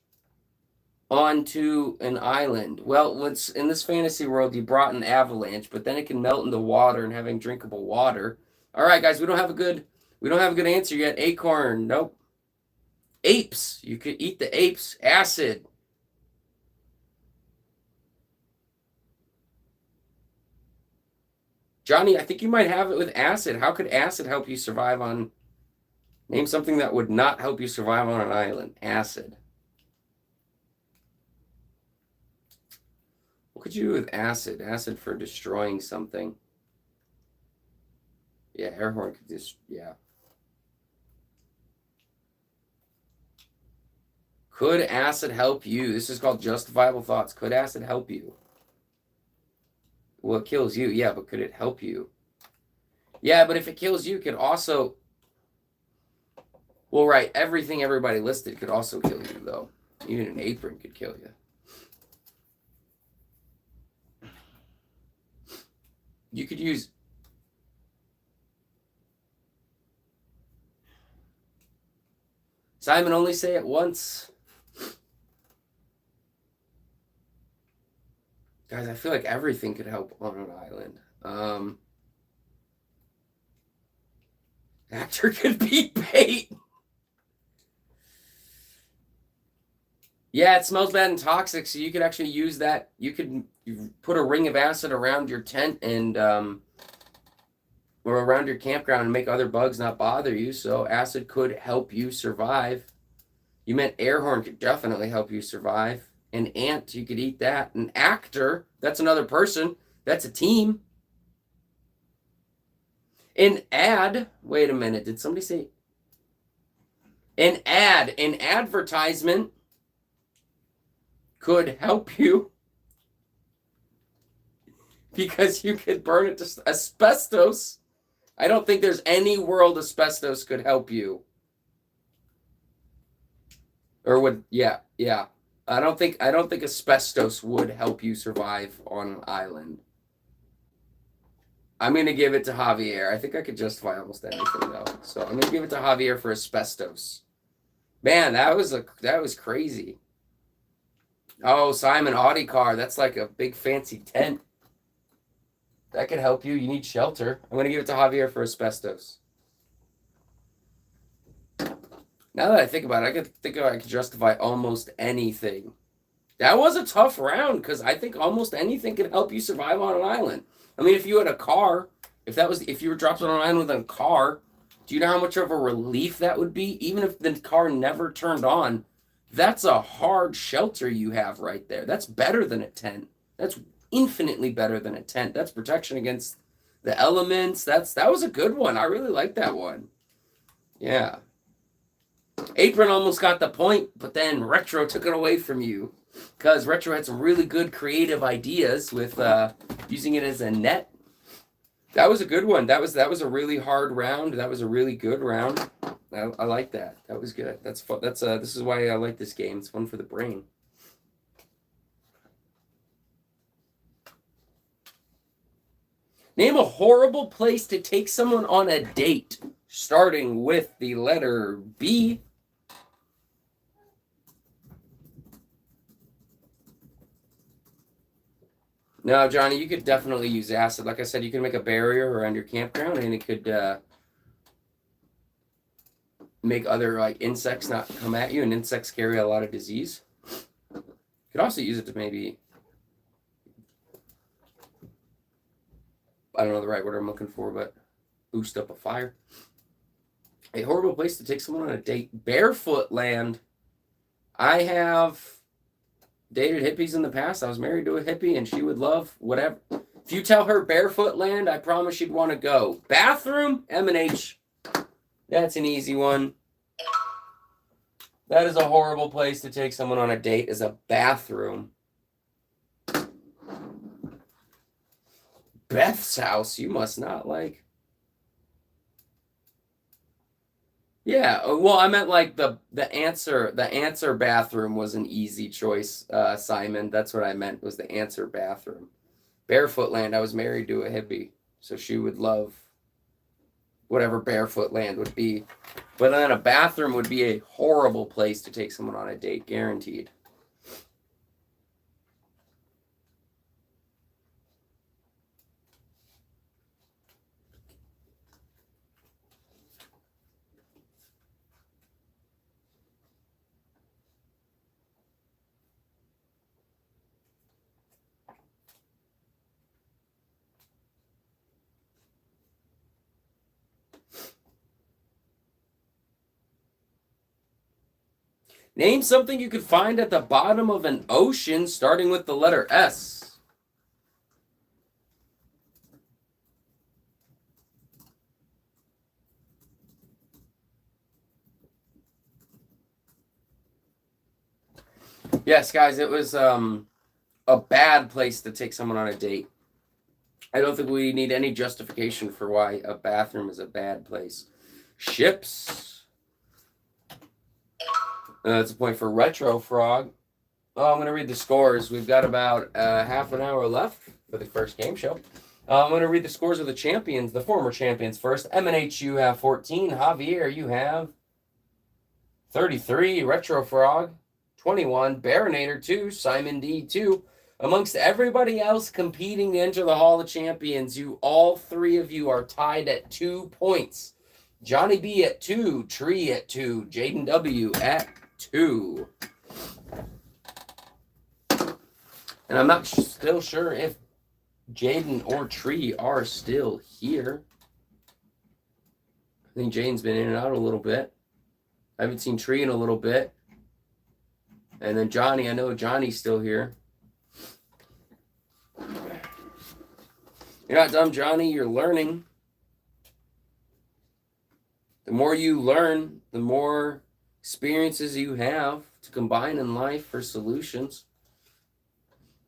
onto an island? Well, in this fantasy world, you brought an avalanche, but then it can melt into water and having drinkable water. All right, guys, we don't have a good answer yet. Acorn, nope. Apes, you could eat the apes. Acid. Johnny, I think you might have it with acid. How could acid help you survive on... Name something that would not help you survive on an island. Acid. What could you do with acid? Acid for destroying something. Yeah, air horn could just... Yeah. Could acid help you? This is called justifiable thoughts. Could acid help you? Well, it kills you. Yeah, but could it help you? Yeah, but if it kills you, it could also... Well, right. Everything everybody listed could also kill you, though. Even an apron could kill you. You could use... Simon, only say it once. Guys, I feel like everything could help on an island. Actor could be bait. Yeah, it smells bad and toxic, so you could actually use that. You put a ring of acid around your tent and or around your campground and make other bugs not bother you, so acid could help you survive. You meant air horn could definitely help you survive. An ant, you could eat that. An actor, that's another person. That's a team. An ad, wait a minute, did somebody say... An advertisement could help you because you could burn it to asbestos. I don't think there's any world asbestos could help you. Or would, yeah. I don't think asbestos would help you survive on an island. I'm gonna give it to Javier. I think I could justify almost anything though. So I'm gonna give it to Javier for asbestos. Man, that was crazy. Oh, Simon, Audi car. That's like a big fancy tent. That could help you. You need shelter. I'm gonna give it to Javier for asbestos. Now that I think about it, I could justify almost anything. That was a tough round because I think almost anything could help you survive on an island. I mean, if you had a car, if you were dropped on an island with a car, do you know how much of a relief that would be? Even if the car never turned on, that's a hard shelter you have right there. That's better than a tent. That's infinitely better than a tent. That's protection against the elements. That was a good one. I really like that one. Yeah. Apron almost got the point, but then Retro took it away from you because Retro had some really good creative ideas with using it as a net. That was a good one. That was a really hard round. That was a really good round. I like that. That was good. That's fun. This is why I like this game. It's fun for the brain. Name a horrible place to take someone on a date, starting with the letter B. No, Johnny, you could definitely use acid. Like I said, you can make a barrier around your campground, and it could make other like insects not come at you, and insects carry a lot of disease. You could also use it to maybe, I don't know the right word I'm looking for, but boost up a fire. A horrible place to take someone on a date. Barefoot land. I have dated hippies in the past. I was married to a hippie, and she would love whatever. If you tell her barefoot land, I promise she'd want to go. Bathroom, M&H. That's an easy one. That is a horrible place to take someone on a date, is a bathroom. Beth's house, you must not like. Yeah, well, I meant like the answer bathroom was an easy choice, Simon. That's what I meant, was the answer bathroom. Barefoot land, I was married to a hippie, so she would love whatever barefoot land would be. But then a bathroom would be a horrible place to take someone on a date, guaranteed. Name something you could find at the bottom of an ocean starting with the letter S. Yes, guys, it was a bad place to take someone on a date. I don't think we need any justification for why a bathroom is a bad place. Ships. That's a point for Retro Frog. Oh, I'm going to read the scores. We've got about half an hour left for the first game show. I'm going to read the scores of the champions, the former champions first. M&H, you have 14. Javier, you have 33. Retro Frog, 21. Baronator, 2. Simon D, 2. Amongst everybody else competing to enter the Hall of Champions, all three of you are tied at 2 points. Johnny B at 2. Tree at 2. Jaden W at 2. And I'm not still sure if Jaden or Tree are still here. I think Jaden's been in and out a little bit. I haven't seen Tree in a little bit. And then Johnny, I know Johnny's still here. You're not dumb, Johnny. You're learning. The more you learn, the more experiences you have to combine in life for solutions.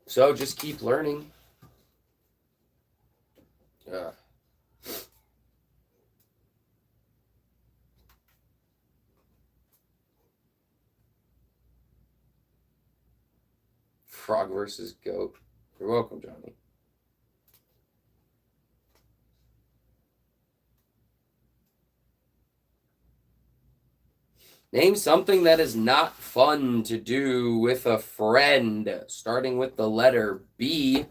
So just keep learning. Frog versus goat. You're welcome, Johnny. Name something that is not fun to do with a friend, starting with the letter B.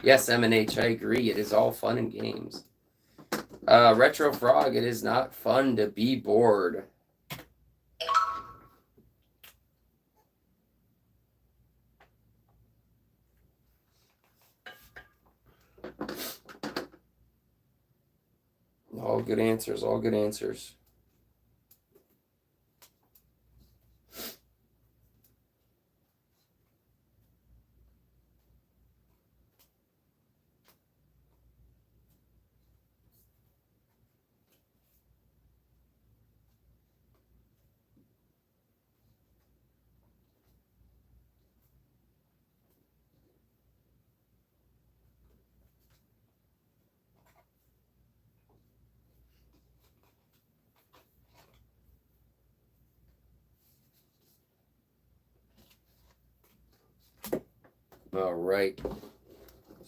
Yes, M&H, I agree. It is all fun and games. Retro Frog, it is not fun to be bored. All good answers, all good answers. All right.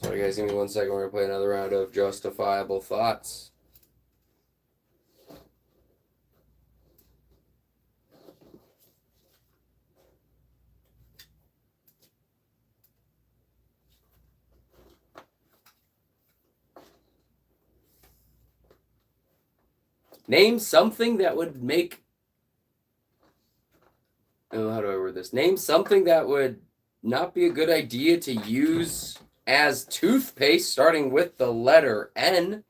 Sorry, guys, give me 1 second. We're going to play another round of Justifiable Thoughts. Name something that would make... Oh, how do I word this? Name something that would not be a good idea to use as toothpaste, starting with the letter N.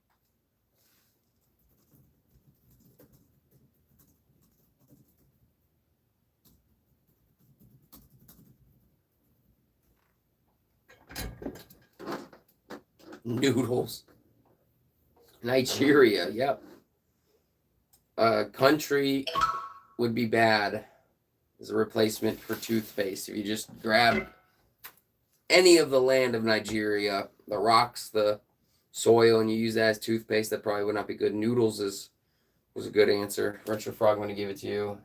Noodles. Nigeria, yep. Country would be bad as a replacement for toothpaste. If you just grab any of the land of Nigeria, the rocks, the soil, and you use that as toothpaste, that probably would not be good. Noodles was a good answer. Retro Frog, I'm going to give it to you.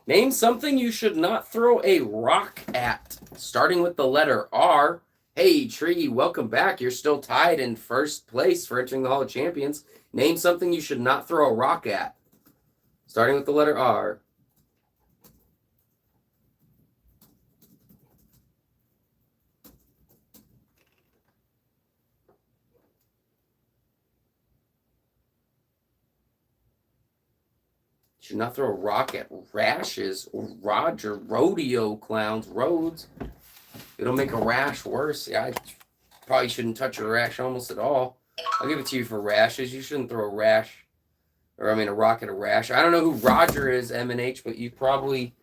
Name something you should not throw a rock at, starting with the letter R. Hey, Tree, welcome back. You're still tied in first place for entering the Hall of Champions. Name something you should not throw a rock at, starting with the letter R. Should not throw a rock at rashes or Roger, rodeo clowns, roads. It'll make a rash worse. Yeah, I probably shouldn't touch a rash almost at all. I'll give it to you for rashes. You shouldn't throw a rock at a rash. I don't know who Roger is, M&H, but you probably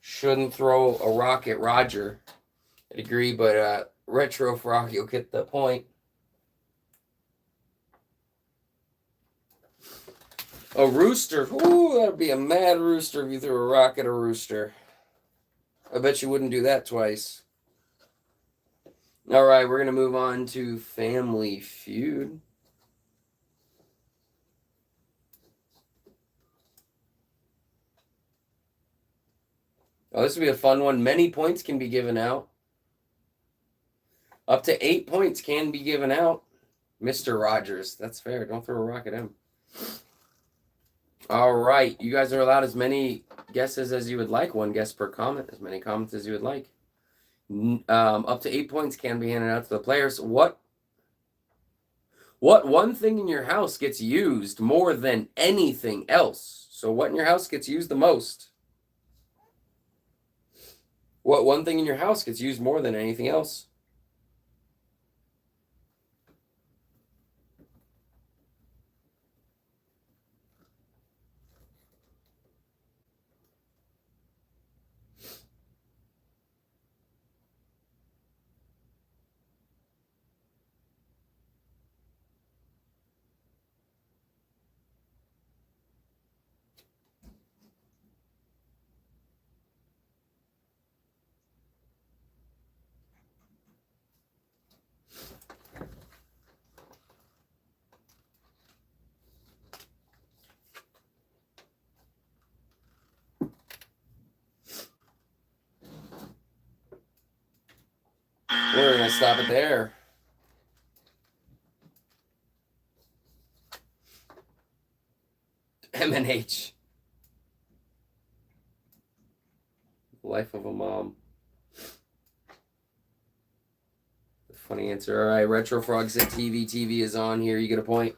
shouldn't throw a rock at Roger. I'd agree, but Retro Frog, you'll get the point. A rooster. Ooh, that'd be a mad rooster if you threw a rock at a rooster. I bet you wouldn't do that twice. All right, we're going to move on to Family Feud. Oh, this will be a fun one. Many points can be given out. Up to 8 points can be given out. Mr. Rogers. That's fair. Don't throw a rock at him. All right. You guys are allowed as many guesses as you would like. One guess per comment. As many comments as you would like. Up to 8 points can be handed out to the players. What one thing in your house gets used more than anything else? So what in your house gets used the most? What one thing in your house gets used more than anything else? We're gonna stop it there. M&H. Life of a Mom. Funny answer. All right, Retro Frog said TV. TV is on here. You get a point.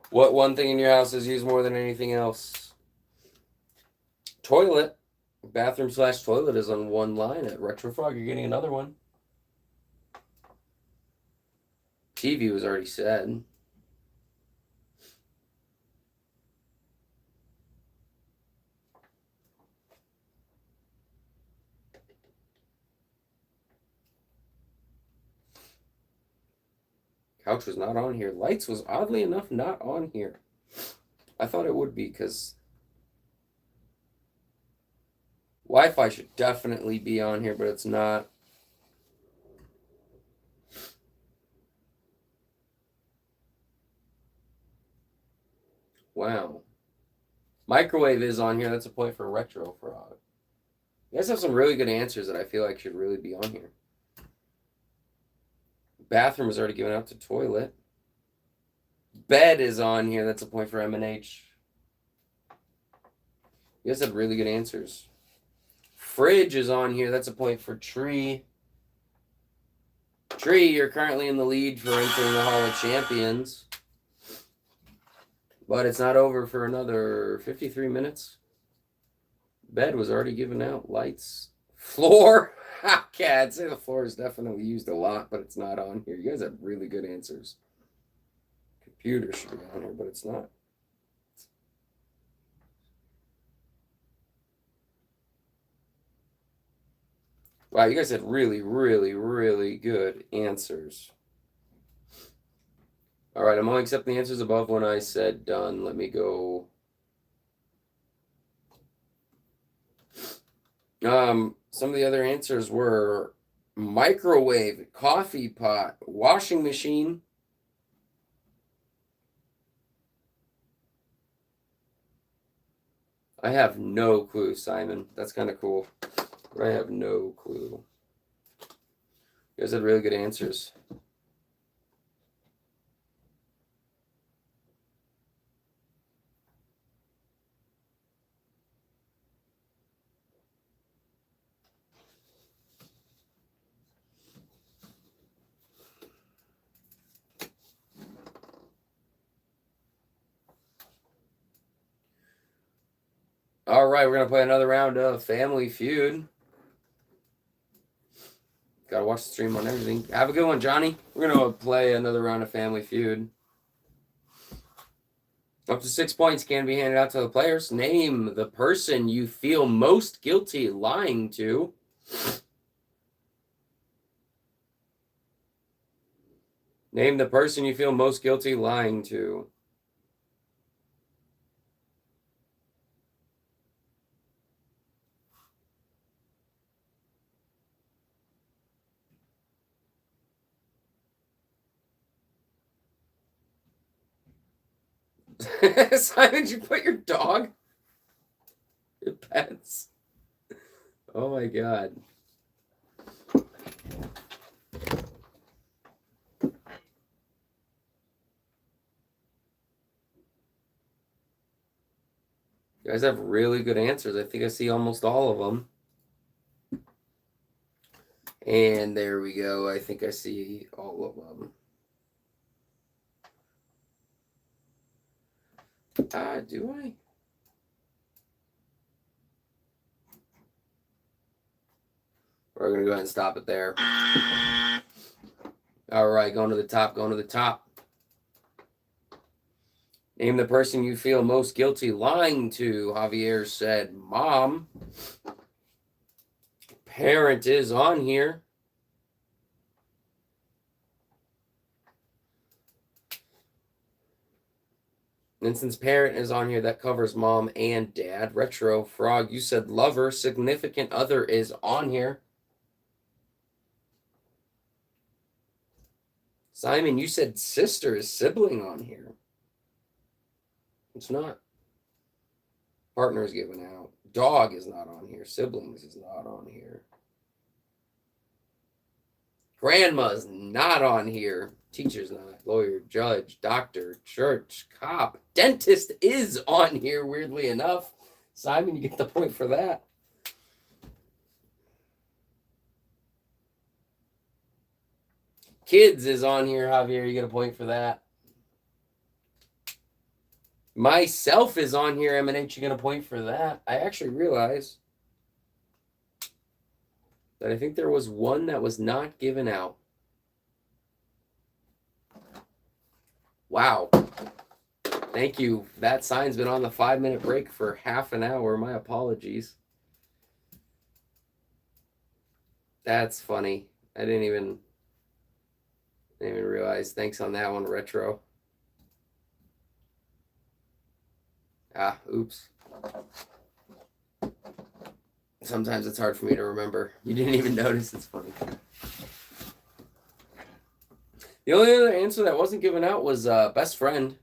What one thing in your house is used more than anything else? Toilet. Bathroom / toilet is on one line at Retro Frog. You're getting another one. TV was already said. Couch was not on here. Lights was oddly enough not on here. I thought it would be because Wi-Fi should definitely be on here, but it's not. Wow. Microwave is on here. That's a point for Retro Frog. You guys have some really good answers that I feel like should really be on here. Bathroom is already given out to toilet. Bed is on here. That's a point for M&H. You guys have really good answers. Fridge is on here. That's a point for Tree. Tree, you're currently in the lead for entering the Hall of Champions. But it's not over for another 53 minutes. Bed was already given out. Lights. Floor. Okay, I'd say the floor is definitely used a lot, but it's not on here. You guys have really good answers. Computer should be on here, but it's not. Wow, you guys had really, really, really good answers. All right, I'm only accepting the answers above when I said done. Let me go. Some of the other answers were microwave, coffee pot, washing machine. I have no clue, Simon. That's kind of cool. But I have no clue. You guys had really good answers. All right, we're going to play another round of Family Feud. Got to watch the stream on everything. Have a good one, Johnny. We're going to play another round of Family Feud. Up to 6 points can be handed out to the players. Name the person you feel most guilty lying to. Name the person you feel most guilty lying to. Simon, did you put your dog? Your pets? Oh my god. You guys have really good answers. I think I see almost all of them. And there we go. I think I see all of them. Do I? We're going to go ahead and stop it there. All right, going to the top, going to the top. Name the person you feel most guilty lying to. Javier said, Mom. Parent is on here. And since parent is on here, that covers mom and dad. Retro Frog, you said lover. Significant other is on here. Simon, you said sister is sibling on here. It's not. Partner is given out. Dog is not on here. Siblings is not on here. Grandma's not on here. Teacher's not. Lawyer, judge, doctor, church, cop, dentist is on here, weirdly enough. Simon, you get the point for that. Kids is on here, Javier. You get a point for that. Myself is on here, M&H. You get a point for that. I actually realized that I think there was one that was not given out. Wow. Thank you. That sign's been on the 5-minute break for half an hour. My apologies. That's funny. I didn't even realize. Thanks on that one, Retro. Oops. Sometimes it's hard for me to remember. You didn't even notice. It's funny. The only other answer that wasn't given out was best friend.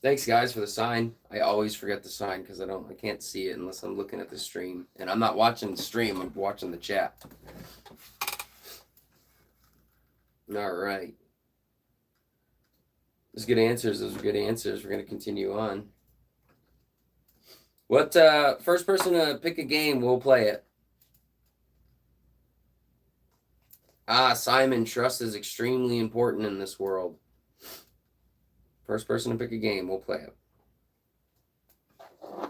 Thanks, guys, for the sign. I always forget the sign because I can't see it unless I'm looking at the stream. And I'm not watching the stream. I'm watching the chat. All right. Those good answers. Those are good answers. We're going to continue on. What first person to pick a game, we'll play it. Simon, trust is extremely important in this world. First person to pick a game, we'll play it.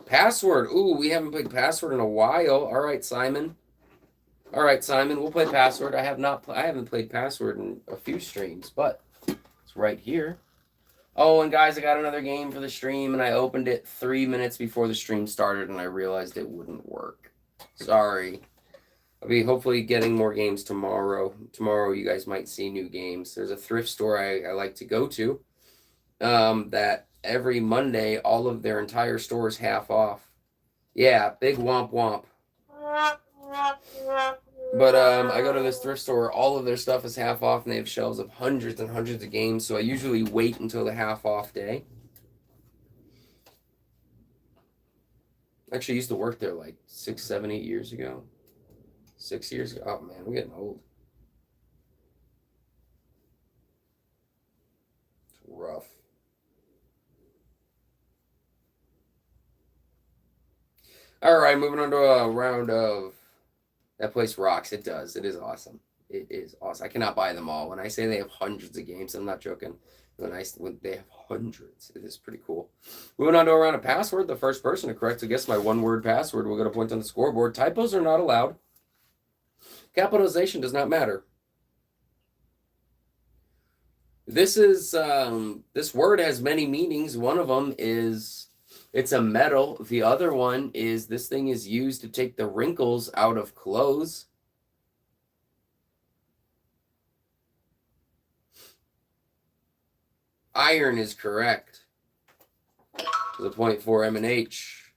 Password. Ooh, we haven't played Password in a while. All right, Simon. We'll play Password. I haven't played Password in a few streams, but it's right here. Oh, and guys, I got another game for the stream, and I opened it 3 minutes before the stream started, and I realized it wouldn't work. Sorry. I'll be hopefully getting more games tomorrow. Tomorrow, you guys might see new games. There's a thrift store I like to go to that every Monday, all of their entire store is half off. Yeah, big womp womp. But I go to this thrift store, all of their stuff is half off, and they have shelves of hundreds and hundreds of games, so I usually wait until the half off day. Actually, I used to work there like 6, 7, 8 years ago. 6 years ago. Oh, man, I'm getting old. It's rough. All right, moving on to a round of... That place rocks. It does. It is awesome. It is awesome. I cannot buy them all. When I say they have hundreds of games, I'm not joking. When they have hundreds, it is pretty cool. Moving on to a round of Password. The first person to correctly guess my one-word password will get a point on the scoreboard. Typos are not allowed. Capitalization does not matter. This word has many meanings. One of them is it's a metal. The other one is this thing is used to take the wrinkles out of clothes. Iron is correct. The point for M&H.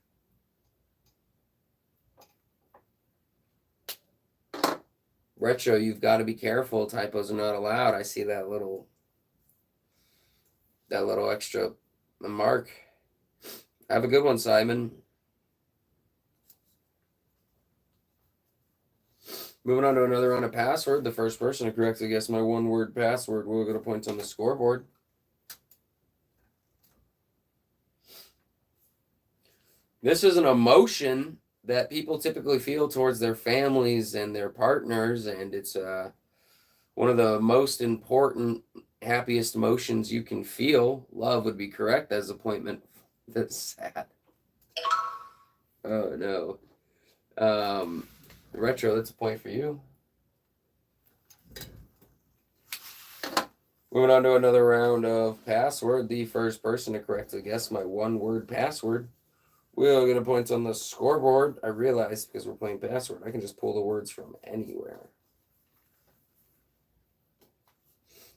Retro, you've got to be careful. Typos are not allowed. I see that little extra mark. Have a good one, Simon. Moving on to another round of Password. The first person to correctly guess my one-word password will get a point on the scoreboard. This is an emotion that people typically feel towards their families and their partners, and it's one of the most important, happiest emotions you can feel. Love would be correct as appointment. That's sad. Oh no. Retro, that's a point for you. Moving on to another round of password. The first person to correctly guess my one-word password will get a point on the scoreboard. I realized because we're playing password, I can just pull the words from anywhere.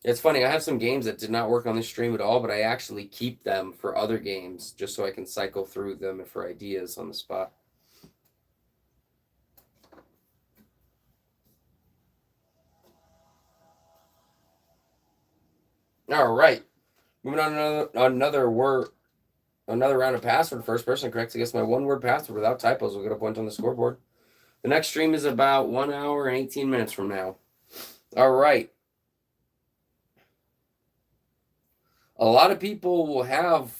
It's funny, I have some games that did not work on this stream at all, but I actually keep them for other games just so I can cycle through them for ideas on the spot. All right. Moving on to another round of password. First person corrects guess my one-word password without typos will get a point on the scoreboard. The next stream is about 1 hour and 18 minutes from now. All right. A lot of people will have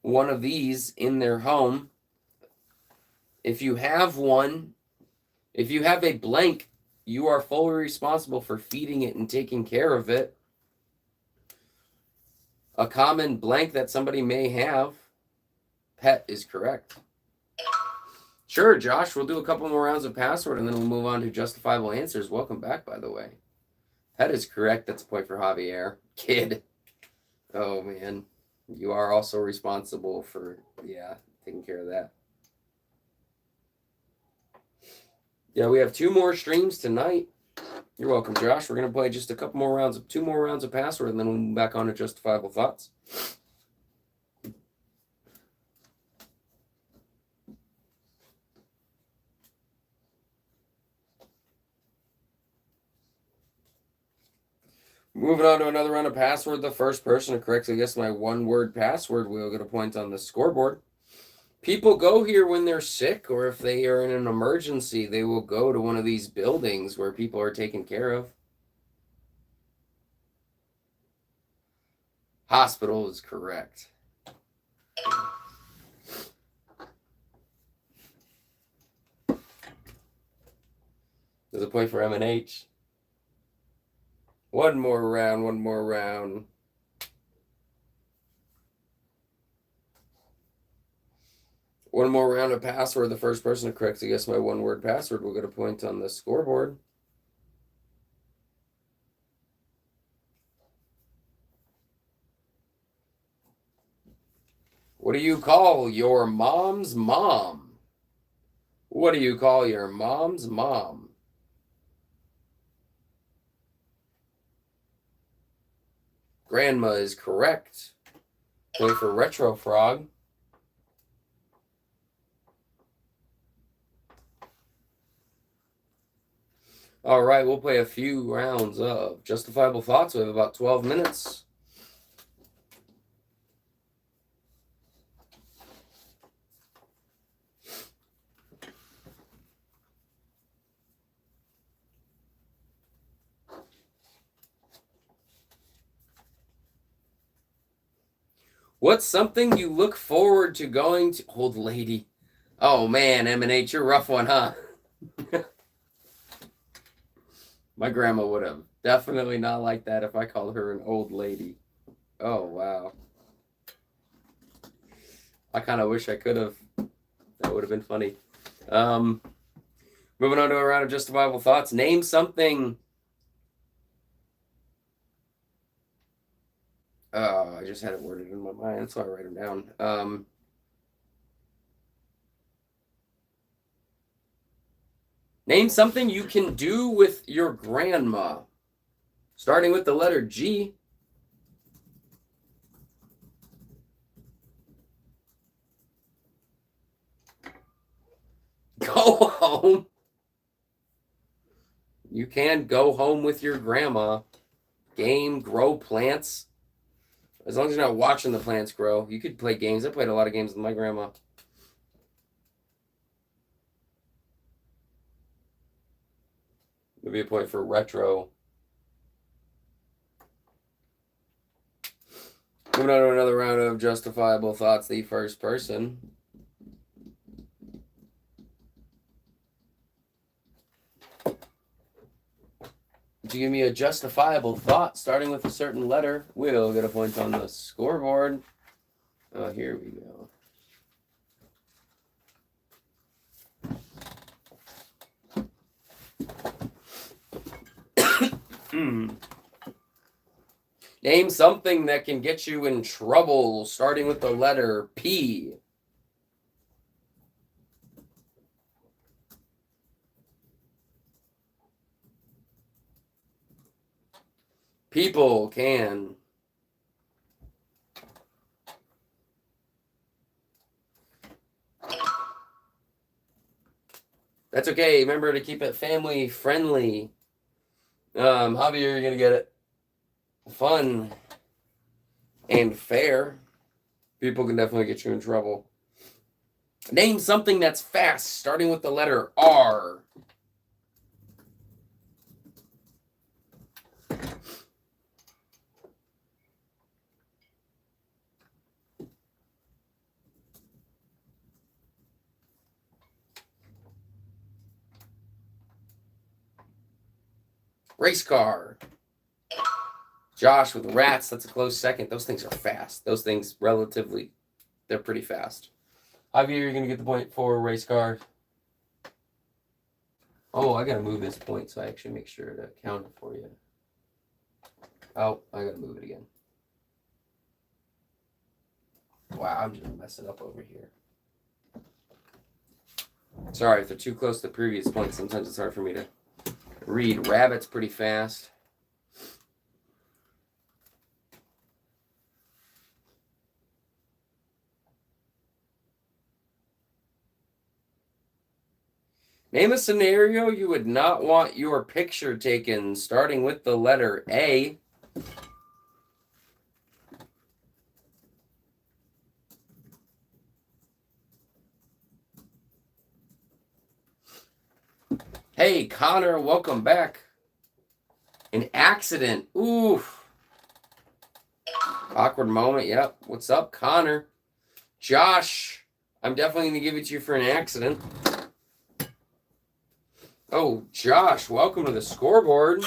one of these in their home. If you have one, if you have a blank, you are fully responsible for feeding it and taking care of it. A common blank that somebody may have, pet, is correct. Sure, Josh, we'll do a couple more rounds of password and then we'll move on to justifiable answers. Welcome back, by the way. Pet is correct. That's a point for Javier. Kid. Oh, man. You are also responsible for, taking care of that. Yeah, we have 2 more streams tonight. You're welcome, Josh. We're going to play just a couple more rounds 2 more rounds of password, and then we'll move back on to justifiable thoughts. Moving on to another round of password. The first person to correctly guess my one-word password will get a point on the scoreboard. People go here when they're sick, or if they are in an emergency, they will go to one of these buildings where people are taken care of. Hospital is correct. There's a point for M&H. One more round. One more round of password. The first person to correctly guess my one-word password will get a point on the scoreboard. What do you call your mom's mom? What do you call your mom's mom? Grandma is correct. Point for Retro Frog. All right, we'll play a few rounds of justifiable thoughts. We have about 12 minutes. What's something you look forward to going to? Old lady. Oh, man, M&H, you're a rough one, huh? My grandma would have definitely not liked that if I called her an old lady. Oh, wow. I kind of wish I could have. That would have been funny. Moving on to a round of justifiable thoughts. Name something. I just had it worded in my mind, so I write them down. Name something you can do with your grandma. Starting with the letter G. Go home. You can go home with your grandma. Game, grow plants. As long as you're not watching the plants grow. You could play games. I played a lot of games with my grandma. Maybe a point for Retro. Moving on to another round of justifiable thoughts. The first person If you give me a justifiable thought starting with a certain letter, we'll get a point on the scoreboard. Oh, here we go. Name something that can get you in trouble, starting with the letter P. People can. That's okay. Remember to keep it family friendly. Javier, you're going to get it fun and fair. People can definitely get you in trouble. Name something that's fast, starting with the letter R. Race car. Josh with rats. That's a close second. Those things are fast. Those things, relatively, they're pretty fast. Javier, you're going to get the point for race car. Oh, I got to move this point so I actually make sure to count it for you. Oh, I got to move it again. Wow, I'm just going to mess it up over here. Sorry, if they're too close to the previous point, sometimes it's hard for me to read. Rabbit's pretty fast. Name a scenario you would not want your picture taken, starting with the letter A. Hey, Connor, welcome back. An accident. Oof. Awkward moment. Yep. What's up, Connor? Josh, I'm definitely going to give it to you for an accident. Oh, Josh, welcome to the scoreboard.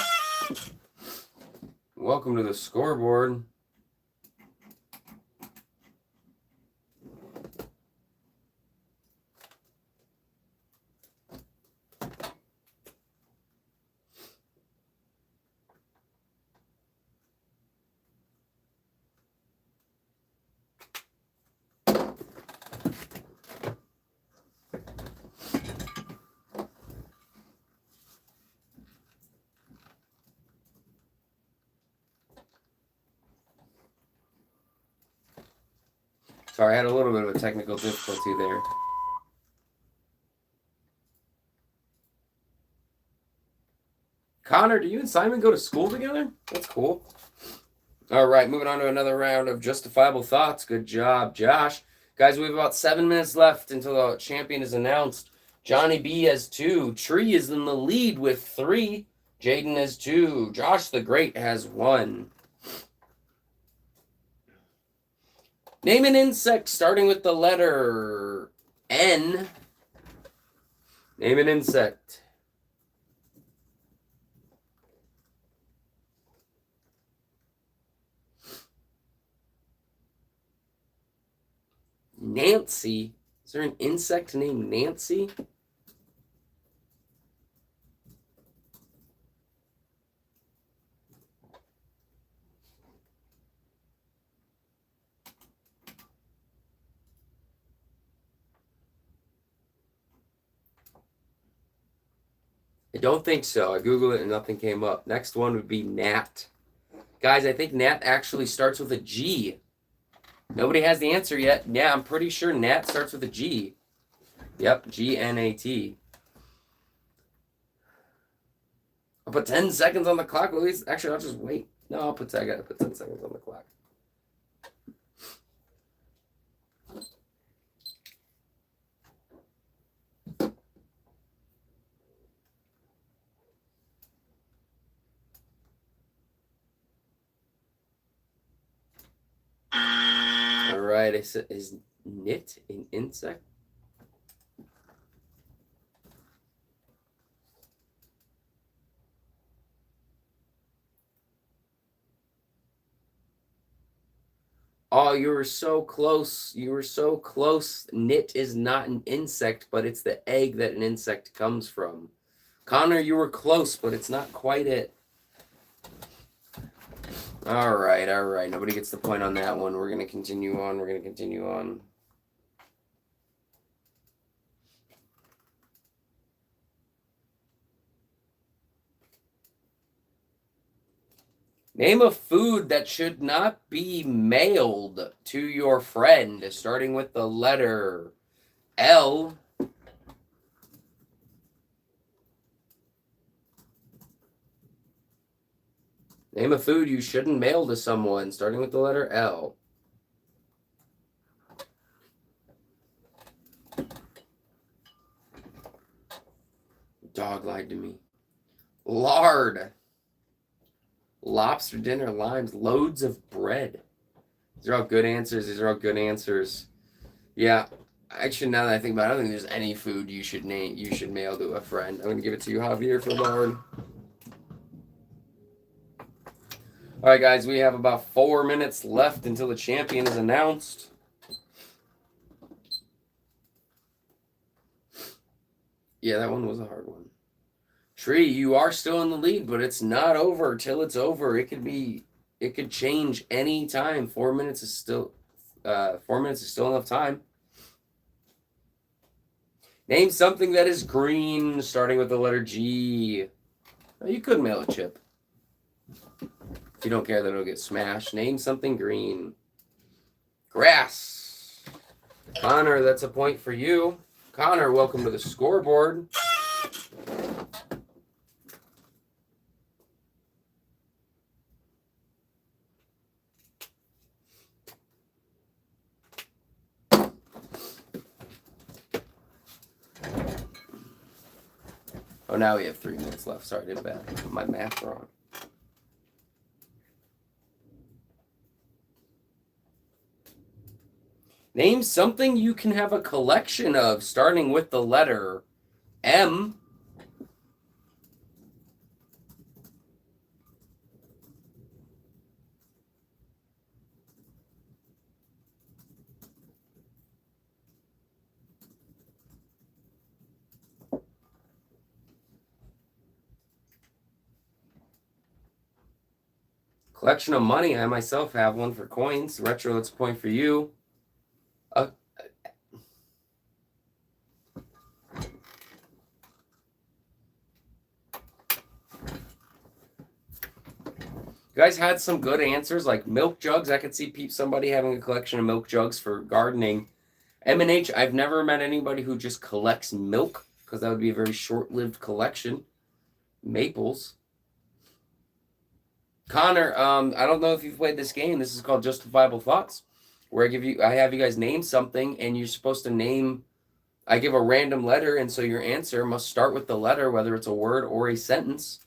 Welcome to the scoreboard. Sorry, I had a little bit of a technical difficulty there. Connor, do you and Simon go to school together? That's cool. All right, moving on to another round of justifiable thoughts. Good job, Josh. Guys, we have about 7 minutes left until the champion is announced. Johnny B has 2. Tree is in the lead with 3. Jaden has 2. Josh the Great has 1. Name an insect starting with the letter N. Name an insect. Nancy. Is there an insect named Nancy? I don't think so. I Googled it and nothing came up. Next one would be gnat. Guys, I think gnat actually starts with a G. Nobody has the answer yet. Yeah, I'm pretty sure gnat starts with a G. Yep, G-N-A-T. I'll put 10 seconds on the clock. At least, actually, I'll just wait. No, I gotta put 10 seconds on the clock. All right, is knit an insect? Oh, you were so close. You were so close. Knit is not an insect, but it's the egg that an insect comes from. Connor, you were close, but it's not quite it. All right, all right. Nobody gets the point on that one. We're going to continue on. We're going to continue on. Name a food that should not be mailed to your friend, starting with the letter L. Name a food you shouldn't mail to someone, starting with the letter L. Dog lied to me. Lard. Lobster dinner, limes, loads of bread. These are all good answers. These are all good answers. Yeah. Actually, now that I think about it, I don't think there's any food you should mail to a friend. I'm gonna give it to you, Javier, for lard. All right, guys, we have about 4 minutes left until the champion is announced. Yeah, that one was a hard one. Tree, you are still in the lead, but it's not over till it's over. It could change any time. 4 minutes is still 4 minutes is still enough time. Name something that is green, starting with the letter G. Oh, you could mail a chip. If you don't care that it'll get smashed. Name something green. Grass. Connor, that's a point for you. Connor, welcome to the scoreboard. Oh, now we have 3 minutes left. Sorry, I did my math wrong. Name something you can have a collection of, starting with the letter M. Collection of money. I myself have one for coins. Retro, that's a point for you. You guys had some good answers, like milk jugs. I could see somebody having a collection of milk jugs for gardening. M&H, I've never met anybody who just collects milk, because that would be a very short-lived collection. Maples. Connor, I don't know if you've played this game. This is called Justifiable Thoughts, where I have you guys name something, and you're supposed to name. I give a random letter, and so your answer must start with the letter, whether it's a word or a sentence.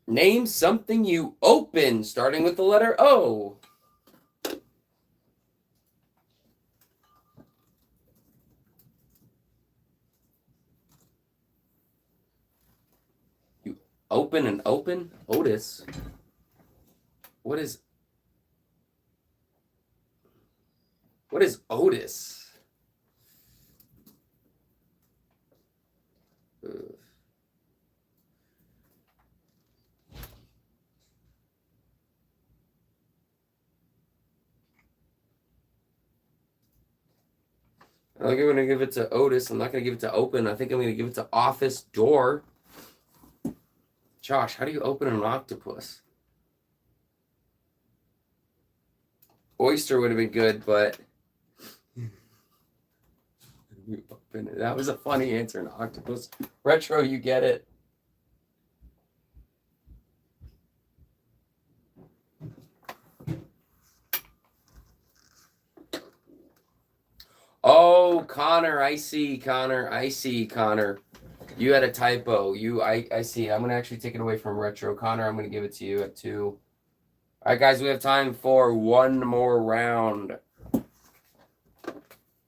Name something you open, starting with the letter O. You open and open? Otis. What is Otis? Ugh. I'm going to give it to Otis. I'm not going to give it to open. I think I'm going to give it to office door. Josh, how do you open an octopus? Oyster would have been good, but you open it. That was a funny answer, an octopus. Retro, you get it. Oh, Connor, I see, Connor. You had a typo. I see. I'm going to actually take it away from Retro. Connor, I'm going to give it to you at 2. All right, guys, we have time for one more round.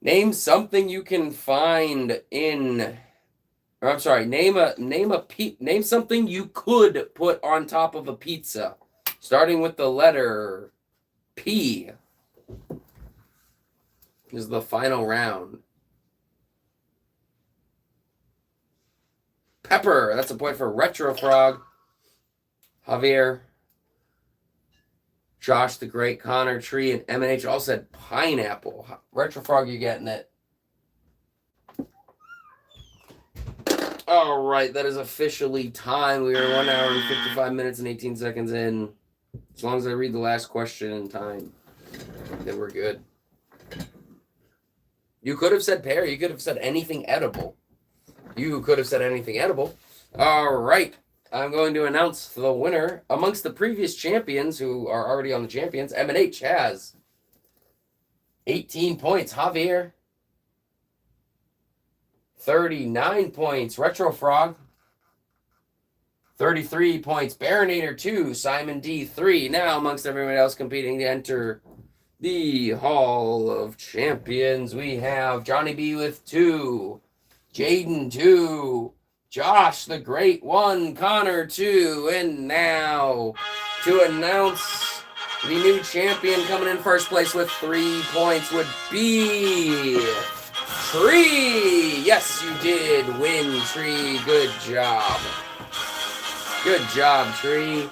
Name something you can find in Or I'm sorry, name something you could put on top of a pizza, starting with the letter P. This is the final round. Pepper. That's a point for Retro Frog. Javier, Josh the Great, Connor, Tree, and M&H all said pineapple. Retro Frog, you getting it? All right, that is officially time. We are 1 hour and 55 minutes and 18 seconds in. As long as I read the last question in time, then we're good. You could have said pear. You could have said anything edible. You could have said anything edible. All right. I'm going to announce the winner. Amongst the previous champions who are already on the champions, M&H has 18 points. Javier, 39 points. Retro Frog, 33 points. Baronator 2, Simon D 3. Now, amongst everyone else competing to enter the Hall of Champions, we have Johnny B with 2, Jaden 2, Josh the Great 1, Connor 2, and now to announce the new champion coming in first place with 3 points would be Tree. Yes, you did win, Tree. Good job. Good job, Tree.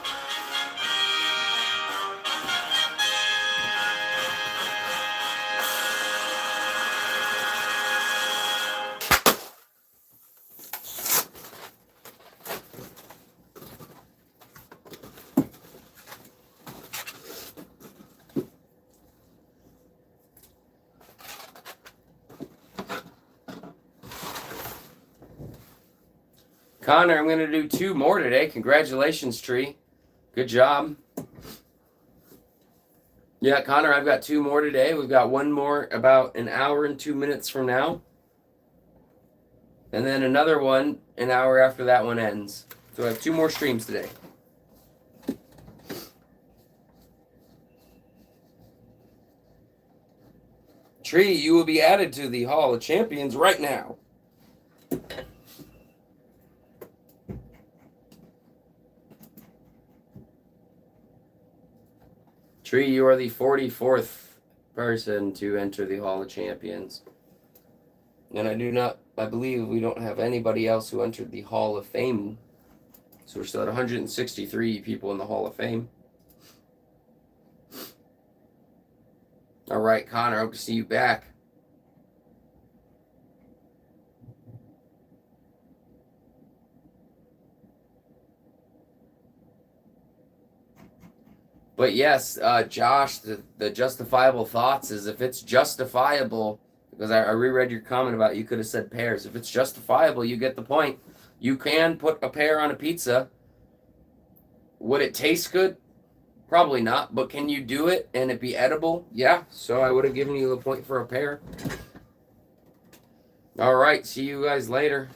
Connor, I'm going to do 2 more today. Congratulations, Tree. Good job. Yeah, Connor, I've got 2 more today. We've got 1 more about an hour and 2 minutes from now. And then another one an hour after that one ends. So I have 2 more streams today. Tree, you will be added to the Hall of Champions right now. Tree, you are the 44th person to enter the Hall of Champions. And I believe we don't have anybody else who entered the Hall of Fame. So we're still at 163 people in the Hall of Fame. All right, Connor, I hope to see you back. But yes, Josh, the justifiable thoughts is if it's justifiable, because I reread your comment about you could have said pears. If it's justifiable, you get the point. You can put a pear on a pizza. Would it taste good? Probably not. But can you do it and it be edible? Yeah. So I would have given you the point for a pear. All right. See you guys later.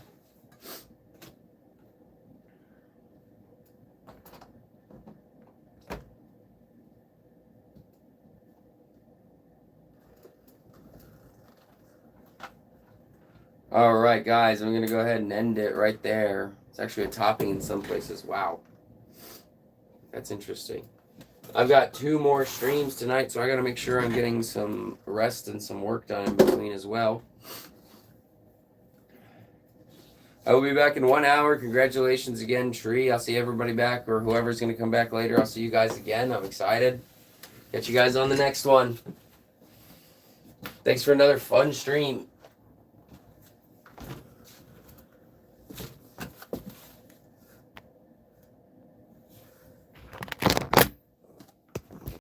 All right, guys, I'm going to go ahead and end it right there. It's actually a topping in some places. Wow. That's interesting. I've got 2 more streams tonight, so I got to make sure I'm getting some rest and some work done in between as well. I will be back in 1 hour. Congratulations again, Tree. I'll see everybody back, or whoever's going to come back later. I'll see you guys again. I'm excited. Catch you guys on the next one. Thanks for another fun stream.